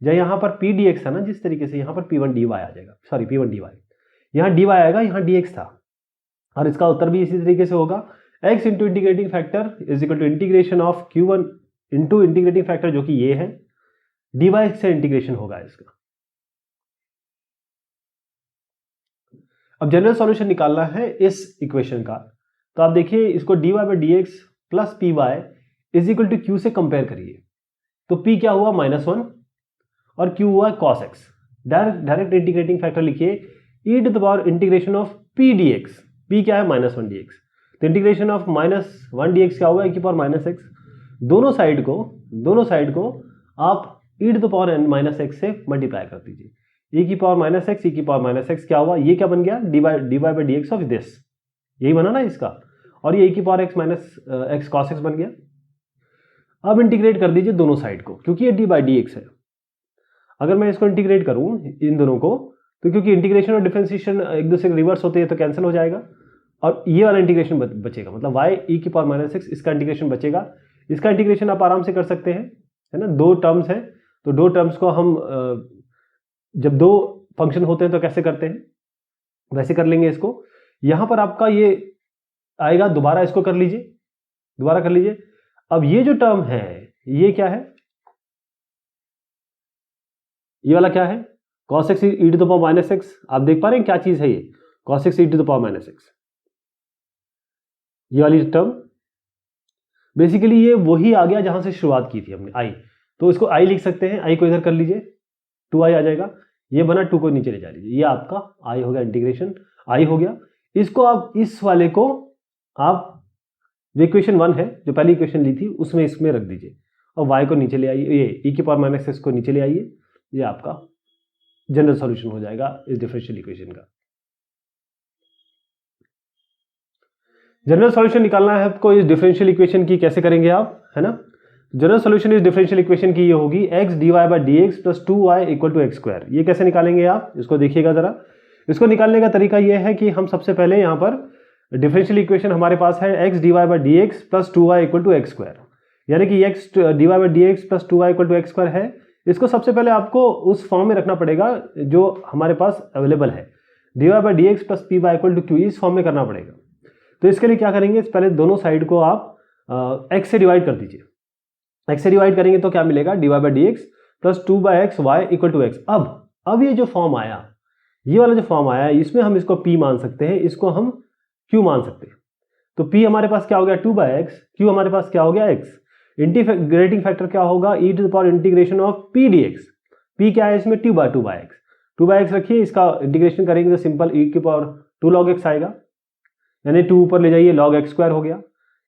जब यहाँ पर p dx था ना, जिस तरीके से यहाँ पर p1 dy आ जाएगा, सॉरी p1 dy, यहाँ dy आएगा, यहाँ dx था, और इसका उत्तर भी इसी तरीके से होगा, x into integrating factor is equal to integration of q1 into integrating factor जो कि ये है, dy से इंटीग्रेशन होगा इसका। अब जनरल सॉल्यूशन निकालना है इस इक्वेशन का, तो आप देखिए इसको dy by D x plus p y is equal to q से कंपेयर करिए। तो p क्या हुआ -1 और q हुआ cos x। Direct integrating factor लिखिए e to the power integration of p dx। p क्या है -1 dx, तो इंटीग्रेशन ऑफ -1 dx क्या होगा e की पावर -x। दोनों साइड को आप e to the power -x से मल्टीप्लाई कर दीजिए। e की पावर -x, e की पावर -x क्या हुआ, ये क्या बन गया dy by D x of this, यही बना ना इसका, और ये e की power x x cos x बन गया। अब इंटीग्रेट कर दीजिए दोनों साइड को, क्योंकि ये डी बाई डी एक्स है। अगर मैं इसको इंटीग्रेट करूं इन दोनों को, तो क्योंकि इंटीग्रेशन और डिफरेंशिएशन एक दूसरे के रिवर्स होते हैं तो कैंसिल हो जाएगा, और ये वाला इंटीग्रेशन बचेगा, मतलब y e की पावर -x इसका इंटीग्रेशन बचेगा। इसका इंटीग्रेशन आप आराम से कर सकते हैं, है ना, दो टर्म्स है, तो दो टर्म्स को हम जब दो फंक्शन होते हैं तो कैसे करते हैं वैसे कर लेंगे इसको। यहां पर आपका ये आएगा, दोबारा इसको कर लीजिए, अब ये जो टर्म है ये क्या है, ये वाला क्या है cos x e to the power -x। आप देख पा रहे हैं क्या चीज है ये cos x e to the power -x, ये वाली टर्म बेसिकली ये वही आ गया जहां से शुरुआत की थी हमने i, तो इसको i लिख सकते हैं, i को इधर कर लीजिए 2i आ जाएगा, ये बना 2 को नीचे ले जा लीजिए, ये आपका i हो गया, इंटीग्रेशन i हो गया। इसको आप इस वाले को आप जो इक्वेशन 1 है जो पहली इक्वेशन ली थी उसमें इसमें रख दीजिए, और y को नीचे ले आइए, ये e की पावर -x को नीचे ले आइए, ये आपका जनरल सॉल्यूशन हो जाएगा इस डिफरेंशियल इक्वेशन का। जनरल सॉल्यूशन निकालना है आपको इस डिफरेंशियल इक्वेशन की, कैसे करेंगे आप, है ना। जनरल सॉल्यूशन इस डिफरेंशियल इक्वेशन की ये होगी x dy by D x plus 2y equal to x square. ये कैसे निकालेंगे आप, इसको देखिएगा जरा। इसको निकालने का तरीका ये है कि हम सबसे पहले यहाँ पर डिफरेंशियल इक्वेशन हमारे पास है x dy by D x plus 2y equal to x square, यानी कि x dy by D x plus 2y equal to x square है। इसको सबसे पहले आपको उस फॉर्म में रखना पड़ेगा जो हमारे पास अवेलेबल है, dy by D x plus p y equal to q, इस फॉर्म में करना पड़ेगा। तो इसके लिए क्या करेंगे, पहले दोनों साइड को आप x से डिवाइड कर दीजिए। x से डिवाइड करेंगे तो क्या मिलेगा, dy by D x plus 2 by x y equal to x. अब ये जो फॉर्म आया, ये वाला जो फॉर्म आया, इसमें हम इसको p मान सकते हैं, इसको हम q मान सकते हैं। तो p हमारे पास क्या हो गया 2 बाई एक्स, q हमारे पास क्या हो गया x। इंटीग्रेटिंग फैक्टर क्या होगा e to the power integration of p dx। p क्या है इसमें 2 बाई एक्स रखिए, इसका इंटीग्रेशन करेंगे तो सिंपल e की पावर 2 log x आएगा, यानी 2 ऊपर ले जाइए log x स्क्वायर हो गया।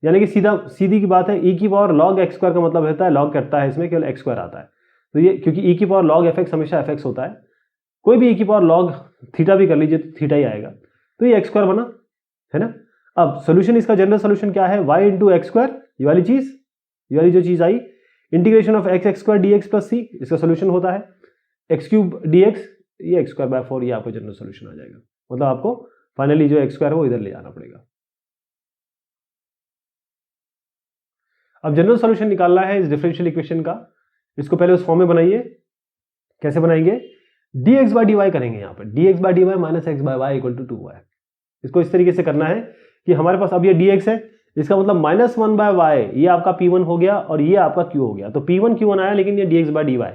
यानी कि सीधी की बात है, e की पावर log x स्क्वायर का मतलब होता है log करता है इसमें केवल x स्क्वायर आता है, तो ये क्योंकि e की पावर log fx हमेशा fx होता है, कोई भी e की पावर log थीटा भी कर लीजिए तो थीटा ही आएगा, तो ये x स्क्वायर बना, है ना। अब सोल्यूशन, इसका जनरल सोल्यूशन क्या है, y इंटू एक्स स्क्वायर, ये वाली जो चीज आई, integration of x square D x plus C, इसका सोल्यूशन होता है एक्स क्यूब डी एक्स, ये एक्स स्क्वायर बाय 4, ये आपको जनरल सोल्यूशन आ जाएगा। मतलब आपको फाइनली जो एक्स स्क्वायर है वो इधर ले जाना पड़ेगा। अब जनरल सॉल्यूशन निकालना है इस डिफरेंशियल इक्वेशन का, इसको पहले उस फॉर्म में बनाइए। कैसे बनाएंगे, dx बाई डी वाई करेंगे, यहाँ पर dx by d y minus x by y equal to 2y। इसको इस तरीके से करना है कि हमारे पास अब ये dx है, इसका मतलब -1 बाय वाई, ये आपका p1 हो गया और ये आपका q हो गया, तो p1 q1 आया, लेकिन ये dx बाई डी वाई,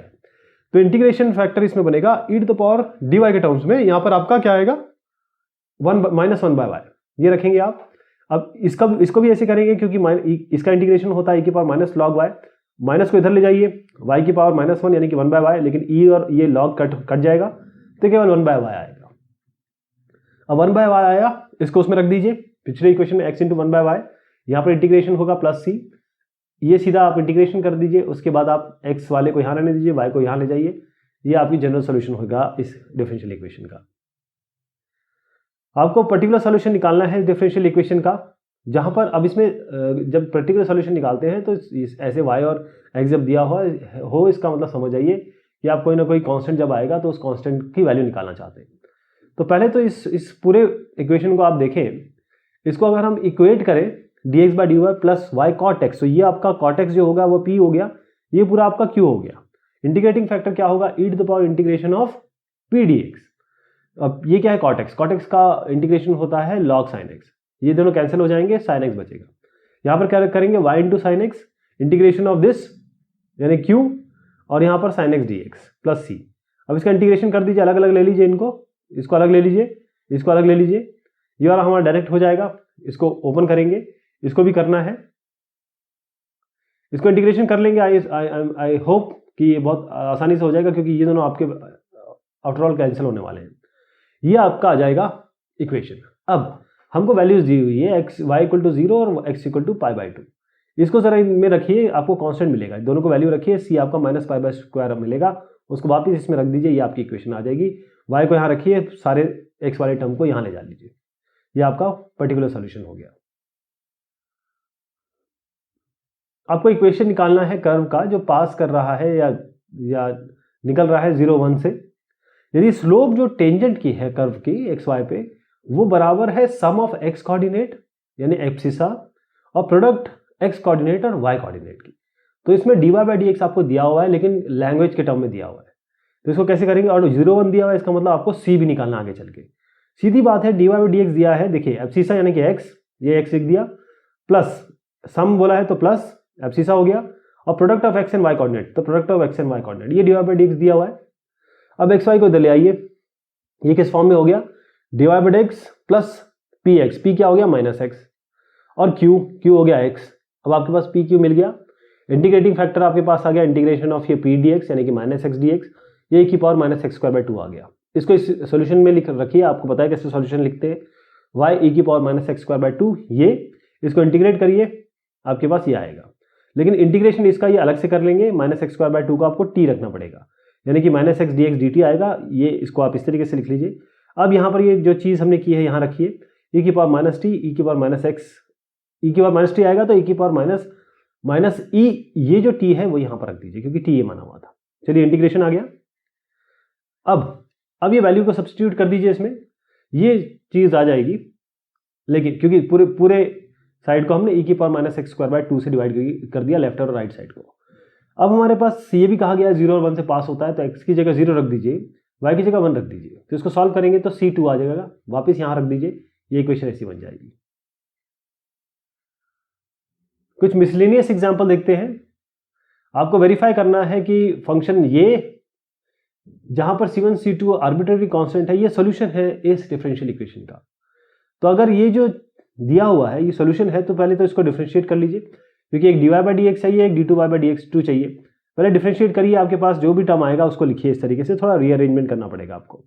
तो इंटीग्रेशन फैक्टर इसमें बनेगा e to the power d y के टर्म्स में। यहाँ पर आपका क्या आएगा, -1 बाय वाई, ये रखेंगे आप। अब इसको भी ऐसे करेंगे क्योंकि इसका इंटीग्रेशन होता है e की power minus log y, minus को इधर ले जाइए, y की पावर -1 यानी कि 1 बाय वाई, लेकिन e और ये log कट जाएगा तो केवल 1 बाय वाई आएगा। अब 1 बाय वाई आया, इसको उसमें रख दीजिए, पिछले इक्वेशन में x इंटू 1 बाय वाई, यहाँ पर इंटीग्रेशन होगा प्लस c, ये सीधा आप इंटीग्रेशन कर दीजिए, उसके बाद आप x वाले को यहाँ रहने दीजिए, y को यहाँ ले जाइए, ये आपकी जनरल सोल्यूशन होगा इस डिफरेंशियल इक्वेशन का। आपको पर्टिकुलर सॉल्यूशन निकालना है डिफरेंशियल इक्वेशन का, जहां पर अब इसमें जब पर्टिकुलर सॉल्यूशन निकालते हैं तो ऐसे y और x जब दिया हो, इसका मतलब समझ आइए कि आप कोई ना कोई कांस्टेंट जब आएगा तो उस कांस्टेंट की वैल्यू निकालना चाहते हैं। तो पहले तो इस पूरे इक्वेशन को आप देखें, इसको अगर हम इक्वेट करें dx by d y plus y cot x, तो ये आपका कॉट एक्स जो होगा वो p हो गया, ये पूरा आपका q हो गया। इंटीग्रेटिंग फैक्टर क्या होगा, e to the power integration of p dx। अब ये क्या है, कॉट एक्स का इंटीग्रेशन होता है log sin x, ये दोनों कैंसिल हो जाएंगे, साइन एक्स बचेगा। यहाँ पर क्या करेंगे, y into sine X integration of this यानी q और यहाँ पर sine X D x plus C. अब इसका इंटीग्रेशन कर दीजिए, अलग अलग ले लीजिए इनको, इसको अलग ले लीजिए, इसको अलग ले लीजिए, ये वाला हमारा डायरेक्ट हो जाएगा। इसको ओपन करेंगे, इसको भी करना है, इसको इंटीग्रेशन कर लेंगे। आई होप कि ये बहुत आसानी से हो जाएगा क्योंकि ये दोनों आपके आफ्टर ऑल कैंसिल होने वाले हैं। ये आपका आ जाएगा इक्वेशन। अब हमको वैल्यूज दी हुई है एक्स वाई इक्वल टू 0 और x equal to pi by 2। इसको जरा में रखिए, आपको कांस्टेंट मिलेगा, दोनों को वैल्यू रखिए, सी आपका माइनस पाई बाई स्क्वायर मिलेगा, उसको वापस इसमें रख दीजिए, ये आपकी इक्वेशन आ जाएगी। वाई को यहाँ रखिए, सारे एक्स वाले टर्म को यहाँ ले जा लीजिए, ये आपका पर्टिकुलर सोल्यूशन हो गया। आपको इक्वेशन निकालना है कर्व का जो पास कर रहा है या निकल रहा है 0 1 से। यदि स्लोप जो टेंजेंट की है कर्व की एक्स वाई पे वो बराबर है सम ऑफ एक्स कोऑर्डिनेट यानी एब्सिसा और प्रोडक्ट एक्स कोऑर्डिनेट और वाई कोऑर्डिनेट की, तो इसमें dy बाई डी एक्स आपको दिया हुआ है लेकिन लैंग्वेज के टर्म में दिया हुआ है, तो इसको कैसे करेंगे। और 0 1 दिया हुआ है, इसका मतलब आपको c भी निकालना आगे चल के। सीधी बात है, dy बाई डी एक्स दिया है, देखिए एब्सिसा यानी कि x, ये x लिख दिया, प्लस सम बोला है तो प्लस एब्सिसा हो गया, और product of X and Y coordinate तो product of X and Y coordinate, ये dy बाई डी एक्स दिया हुआ है। अब एक्स वाई को इधर ले आइए, ये किस फॉर्म में हो गया, dy by D x plus P x, P क्या हो गया माइनस एक्स, और q हो गया x। अब आपके पास पी क्यू मिल गया, इंटीग्रेटिंग फैक्टर आपके पास आ गया इंटीग्रेशन ऑफ ये पी डी एक्स यानी कि माइनस एक्स डी एक्स, ये की power minus x square by 2 आ गया। इसको इस सोल्यूशन में लिख रखिए, आपको पता है कैसे सोल्यूशन लिखते हैं, y e की power minus x square by 2, ये इसको इंटीग्रेट करिए, आपके पास ये आएगा। लेकिन इंटीग्रेशन इसका ये अलग से कर लेंगे, माइनस एक्स स्क्वायर बाई 2 को आपको t रखना पड़ेगा, यानी कि minus x D x D T आएगा, ये इसको आप इस तरीके से लिख लीजिए। अब यहाँ पर ये जो चीज़ हमने की है यहाँ रखिए, e की पावर माइनस टी, e की पावर माइनस एक्स, e की पावर माइनस टी आएगा तो e की पावर माइनस e, ये जो t है वो यहाँ पर रख दीजिए क्योंकि t ये माना हुआ था। चलिए इंटीग्रेशन आ गया। अब ये वैल्यू को सब्स्टिट्यूट कर दीजिए इसमें, ये चीज़ आ जाएगी, लेकिन क्योंकि पूरे साइड को हमने e की power minus x square by 2 से डिवाइड कर दिया, लेफ्ट और राइट साइड को। अब हमारे पास ये भी कहा गया 0 और 1 से पास होता है, तो x की जगह 0 रख दीजिए, y की जगह 1 रख दीजिए, तो इसको सॉल्व करेंगे तो c2 आ जाएगा, वापस यहाँ रख दीजिए, ये इक्वेशन ऐसी बन जाएगी। कुछ मिसलेनियस एग्जाम्पल देखते हैं। आपको वेरीफाई करना है कि फंक्शन ये जहां पर c1 c2 आर्बिट्रेरी कांस्टेंट है, ये सॉल्यूशन है इस डिफरेंशियल इक्वेशन का। तो अगर ये जो दिया हुआ है ये सॉल्यूशन है तो पहले तो इसको डिफरेंशिएट कर लीजिए, क्योंकि एक dy बाई डी एक्स चाहिए, एक d2 बाई डी एक्स 2 चाहिए। पहले डिफरेंशिएट करिए, आपके पास जो भी टर्म आएगा उसको लिखिए इस तरीके से, थोड़ा रीअरेंजमेंट करना पड़ेगा आपको।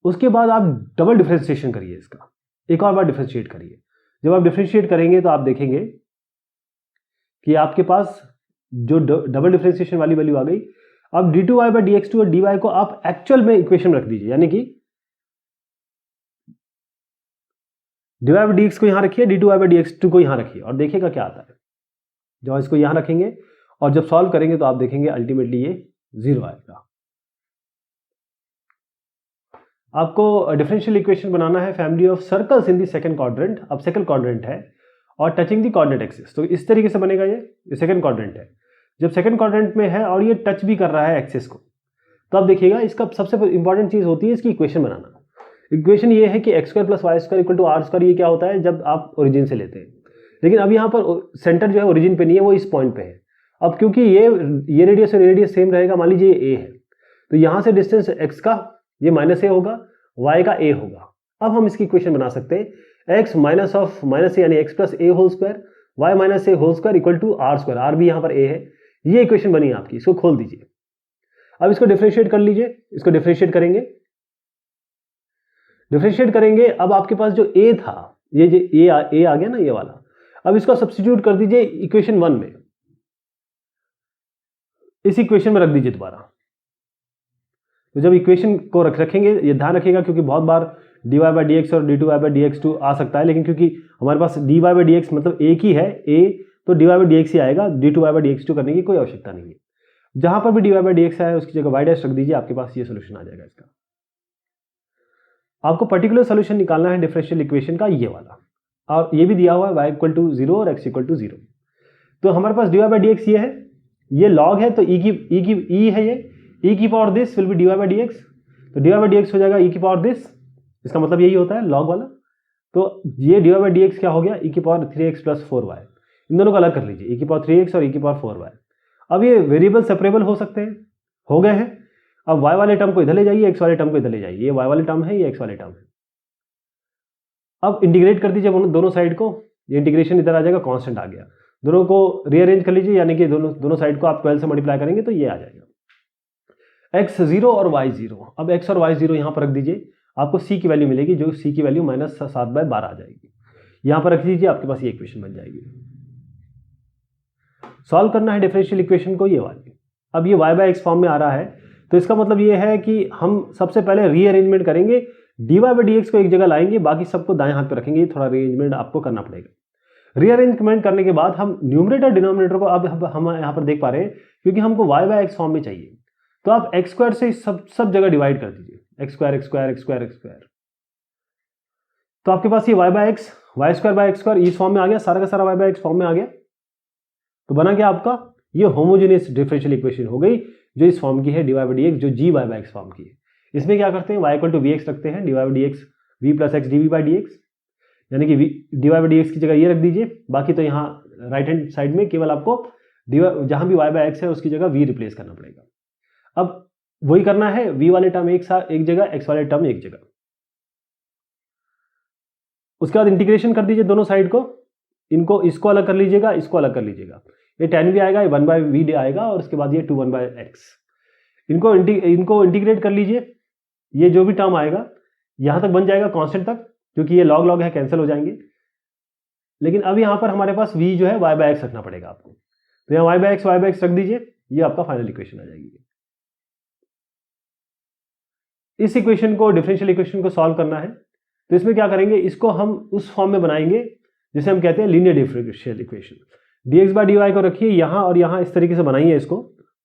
उसके बाद आप डबल डिफरेंशिएशन करिए, इसका एक और बार डिफरेंशिएट करिए। जब आप डिफरेंशिएट करेंगे तो आप देखेंगे कि आपके पास जो डबल डिफरेंशिएशन वाली वैल्यू आ गई। अब d2 बाई डी एक्स 2 और dy को आप एक्चुअल में इक्वेशन में रख दीजिए, यानी कि dy बाई डी एक्स को यहां रखिए, d2 बाई डी एक्स 2 को यहां रखिए और देखिएगा क्या आता है। जब इसको यहां रखेंगे और जब सॉल्व करेंगे तो आप देखेंगे अल्टीमेटली ये 0 आएगा। आपको डिफरेंशियल इक्वेशन बनाना है family of circles in the second quadrant. अब सेकंड क्वाड्रेंट है और टचिंग द कोऑर्डिनेट एक्सिस, तो इस तरीके से बनेगा। ये सेकंड क्वाड्रेंट है, जब सेकंड क्वाड्रेंट में है और ये टच भी कर रहा है एक्सिस को, तो आप देखिएगा इसका सबसे इंपॉर्टेंट चीज होती है इसकी इक्वेशन बनाना। इक्वेशन ये है कि x square plus y square equal to r square, ये क्या होता है जब आप ओरिजिन से लेते हैं। लेकिन अब यहाँ पर सेंटर जो है ओरिजिन पे नहीं है, वो इस पॉइंट पे है। अब क्योंकि ये रेडियस और रेडियस सेम रहेगा, मान लीजिए ए है, तो यहाँ से डिस्टेंस एक्स का ये माइनस ए होगा, वाई का ए होगा। अब हम इसकी इक्वेशन बना सकते हैं x minus of minus a यानी x plus a whole square, y minus a whole square equal to r square, r भी यहाँ पर ए है। ये इक्वेशन बनी आपकी, इसको खोल दीजिए। अब इसको डिफरेंशिएट कर लीजिए, इसको डिफरेंशिएट करेंगे, अब आपके पास जो ए था, ये जो ए आ गया ना ये वाला, अब इसको सब्स्टिट्यूट कर दीजिए इक्वेशन 1 में, इस इक्वेशन में रख दीजिए दोबारा। तो जब इक्वेशन को रखेंगे, ये ध्यान रखिएगा क्योंकि बहुत बार dy बाई डी एक्स और d2 बाई डी एक्स 2 आ सकता है, लेकिन क्योंकि हमारे पास dy बाई डी एक्स मतलब एक ही है a, तो dy बाई डी एक्स ही आएगा, d2 बाई डी एक्स 2 करने की कोई आवश्यकता नहीं है। जहां पर भी dy बाई डी एक्स आए उसकी जगह y डैश रख दीजिए, आपके पास ये सोल्यूशन आ जाएगा इसका। आपको पर्टिकुलर सोल्यूशन निकालना है डिफरेंशियल इक्वेशन का ये वाला, और ये भी दिया हुआ है y इक्वल टू 0 और x इक्वल टू 0। तो हमारे पास dy बाई डी एक्स ये है, ये लॉग है, तो e है, ये e की power this will be dy by D x, तो dy बाई डी एक्स हो जाएगा e की पावर दिस इसका मतलब यही होता है लॉग वाला। तो ये dy बाई dx क्या हो गया, e की पावर 3x प्लस 4y। इन दोनों को अलग कर लीजिए, e की पावर 3x और e की पावर 4y। अब ये वेरिएबल सेपरेबल हो सकते हैं, हो गए हैं। अब y वाले टर्म को इधर ले जाइए, x वाले टर्म को इधर ले जाइए। ये y वाले टर्म है, ये x वाले टर्म है। अब इंटीग्रेट कर दीजिए दोनों साइड को, ये इंटीग्रेशन इधर आ जाएगा, कांस्टेंट आ गया। दोनों को रीअरेंज कर लीजिए, यानी कि दोनों साइड को आप 12 से मल्टीप्लाई करेंगे तो ये आ जाएगा x0 और y0। अब x और y0 यहाँ पर रख दीजिए, आपको c की वैल्यू मिलेगी, जो c की वैल्यू -7/12 आ जाएगी। यहाँ पर रख दीजिए, आपके पास ये इक्वेशन बन जाएगी। सॉल्व करना है डिफरेंशियल इक्वेशन को, ये वाली। अब ये y बाई एक्स फॉर्म में आ रहा है, तो इसका मतलब ये है कि हम सबसे पहले रीअरेंजमेंट करेंगे, dy बाई dx को एक जगह लाएंगे, बाकी सबको दाएं हाथ पे रखेंगे। थोड़ा रीअरेंजमेंट आपको करना पड़ेगा। रीअरेंजमेंट करने के बाद हम न्यूमरेटर डिनोमिनेटर को अब हम यहाँ पर देख पा रहे हैं, क्योंकि हमको y बाई एक्स फॉर्म में चाहिए। तो आप एक्स स्क्वायर से सब जगह डिवाइड कर दीजिए, x square x square x square x square. तो आपके पास ये y by x, y square by x square इस फॉर्म में आ गया, सारा का सारा y बाई एक्स फॉर्म में आ गया। तो बना क्या आपका, ये होमोजेनियस डिफरेंशियल इक्वेशन हो गई, जो इस फॉर्म की है dy बाई dx, जो g y by x form की है। इसमें क्या करते हैं, y इक्वल टू vx रखते हैं, dy by dx v plus x dv by dx, यानी कि dy बाई dx की जगह ये रख दीजिए। बाकी तो यहाँ राइट हैंड साइड में केवल आपको जहां भी y बाई एक्स है उसकी जगह v रिप्लेस करना पड़ेगा। अब वही करना है, v वाले टर्म एक जगह, x वाले टर्म एक जगह। उसके बाद इंटीग्रेशन कर दीजिए दोनों साइड को, इसको अलग कर लीजिएगा, इसको अलग कर लीजिएगा। ये tan भी आएगा, ये 1 बाई v आएगा, और उसके बाद ये 2 1 बाई x। इनको इंटीग्रेट कर लीजिए। ये जो भी टर्म आएगा यहां तक बन जाएगा कांस्टेंट तक, क्योंकि ये लॉग है, कैंसिल हो जाएंगे। लेकिन अब यहां पर हमारे पास v जो है y बाई एक्स रखना पड़ेगा आपको। तो यहाँ y बाई एक्स रख दीजिए, ये आपका फाइनल इक्वेशन आ जाएगी। इस इक्वेशन को, डिफरेंशियल इक्वेशन को सॉल्व करना है, तो इसमें क्या करेंगे, इसको हम उस फॉर्म में बनाएंगे जिसे हम कहते हैं linear differential equation. dx by dy को रखिए यहाँ और यहाँ, इस तरीके से बनाइए इसको।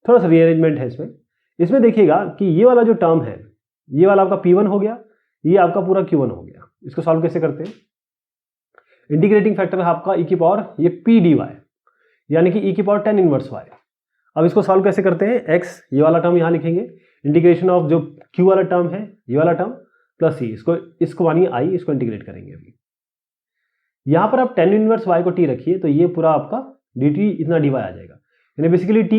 थोड़ा सा रीअरेंजमेंट है इसमें देखिएगा कि ये वाला जो टर्म है, ये वाला आपका p1 हो गया, ये आपका पूरा q1 हो गया। इसको सॉल्व कैसे करते हैं, इंटीग्रेटिंग फैक्टर है आपका e की पावर ये p dy, यानी कि e की पावर tan इनवर्स y। अब इसको सॉल्व कैसे करते हैं, x ये वाला टर्म यहाँ लिखेंगे, इंटीग्रेशन ऑफ जो q वाला टर्म है, ये वाला टर्म प्लस c, इसको मानिए i, इसको इंटीग्रेट करेंगे। अभी यहाँ पर आप tan इनवर्स y को t रखिए, तो ये पूरा आपका dt इतना dy आ जाएगा, यानी बेसिकली t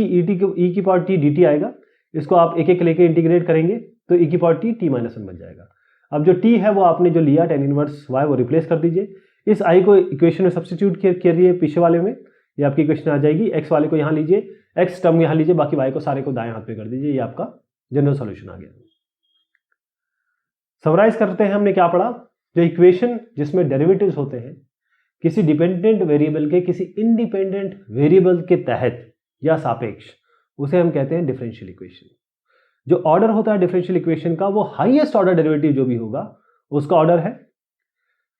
e की पावर t dt आएगा। इसको आप एक एक लेके इंटीग्रेट करेंगे तो e की पावर t -1 बन जाएगा। अब जो t है वो आपने जो लिया tan इनवर्स y, वो रिप्लेस कर दीजिए। इस i को इक्वेशन में सब्स्टिट्यूट करिए पीछे वाले में, ये आपकी इक्वेशन आ जाएगी। x वाले को यहाँ लीजिए, x टर्म यहाँ लीजिए, बाकी y को सारे को दाएं हाथ पे कर दीजिए। ये आपका जनरल सॉल्यूशन आ गया। समराइज करते हैं, हमने क्या पढ़ा, जो इक्वेशन जिसमें डेरिवेटिव्स होते हैं किसी डिपेंडेंट वेरिएबल के किसी इंडिपेंडेंट वेरिएबल के तहत या सापेक्ष, उसे हम कहते हैं डिफरेंशियल इक्वेशन। जो ऑर्डर होता है डिफरेंशियल इक्वेशन का, वो हाईएस्ट ऑर्डर डेरिवेटिव जो भी होगा उसका ऑर्डर है।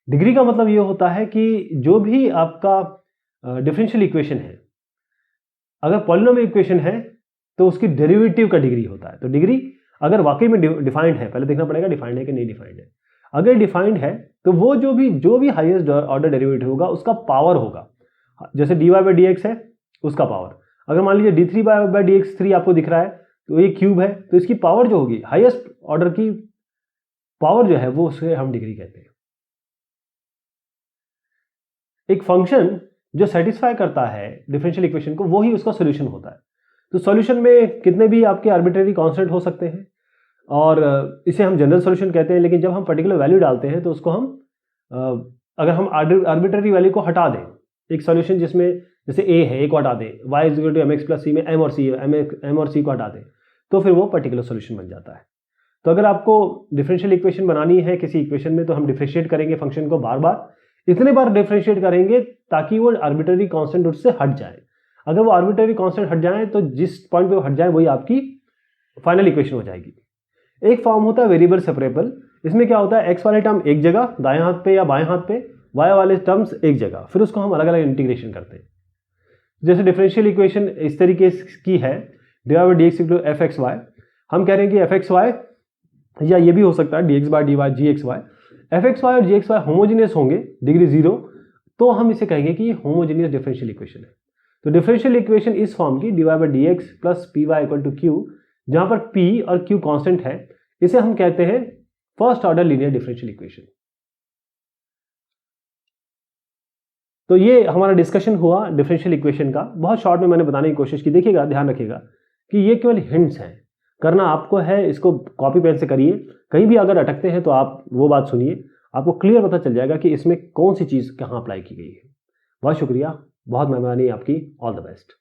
डिग्री का मतलब ये होता है कि जो भी आपका डिफरेंशियल इक्वेशन है, अगर पॉलिनोमियल इक्वेशन है तो उसकी डेरिवेटिव का डिग्री होता है। तो डिग्री अगर वाकई में डिफाइंड है, पहले देखना पड़ेगा डिफाइंड है कि नहीं डिफाइंड है। अगर डिफाइंड है तो वो जो भी हाईएस्ट ऑर्डर डेरिवेटिव होगा उसका पावर होगा। जैसे dy बाई dx है, उसका पावर। अगर मान लीजिए d3 बाई dx 3 आपको दिख रहा है, तो ये क्यूब है, तो इसकी पावर जो होगी, हाईएस्ट ऑर्डर की पावर जो है, वो उसे हम डिग्री कहते हैं। एक फंक्शन जो सेटिस्फाई करता है डिफरेंशियल इक्वेशन को, वो ही उसका सॉल्यूशन होता है। तो सॉल्यूशन में कितने भी आपके आर्बिट्रेरी कांस्टेंट हो सकते हैं, और इसे हम जनरल सॉल्यूशन कहते हैं। लेकिन जब हम पर्टिकुलर वैल्यू डालते हैं तो उसको हम अगर हम आर्बिट्रेरी वैल्यू को हटा दें, एक सॉल्यूशन जिसमें जैसे a है, a को हटा दें, y is equal to mx plus c में m और c है, m और c को हटा दें, तो फिर वो पर्टिकुलर सॉल्यूशन बन जाता है। तो अगर आपको डिफरेंशियल इक्वेशन बनानी है किसी इक्वेशन में, तो हम डिफरेंशिएट करेंगे फंक्शन को बार बार, इतने बार डिफरेंशिएट करेंगे ताकि वो आर्बिट्रेरी कांस्टेंट उससे हट जाए। अगर वो आर्बिट्रेरी कांस्टेंट हट जाए तो जिस पॉइंट पे वो हट जाए वही आपकी फाइनल इक्वेशन हो जाएगी। एक फॉर्म होता है वेरिएबल सेपरेबल। इसमें क्या होता है, x वाले टर्म एक जगह दाएं हाथ पे या बाएं हाथ पे, y वाले टर्म्स एक जगह, फिर उसको हम अलग अलग इंटीग्रेशन करते हैं। जैसे डिफरेंशियल इक्वेशन इस तरीके की है, dy by dx equal to fxy। हम कह रहे हैं कि fxy, या ये भी हो सकता है dx by dy gxy। fxy और gxy होमोजेनियस होंगे डिग्री 0, तो हम इसे कहेंगे कि ये होमोजेनियस डिफरेंशियल इक्वेशन है। तो डिफरेंशियल इक्वेशन इस फॉर्म की dy by dx plus py equal to q, जहां पर p और q कांस्टेंट है, इसे हम कहते हैं first order linear differential equation. तो ये हमारा डिस्कशन हुआ डिफरेंशियल इक्वेशन का। बहुत शॉर्ट में मैंने बताने की कोशिश की। देखिएगा, ध्यान रखिएगा कि ये केवल हिंट्स हैं, करना आपको है, इसको कॉपी पेन से करिए। कहीं भी अगर अटकते हैं तो आप वो बात सुनिए, आपको क्लियर पता चल जाएगा कि इसमें कौन सी चीज़ कहाँ अप्लाई की गई है। बहुत शुक्रिया, बहुत मेहरबानी आपकी। All the best.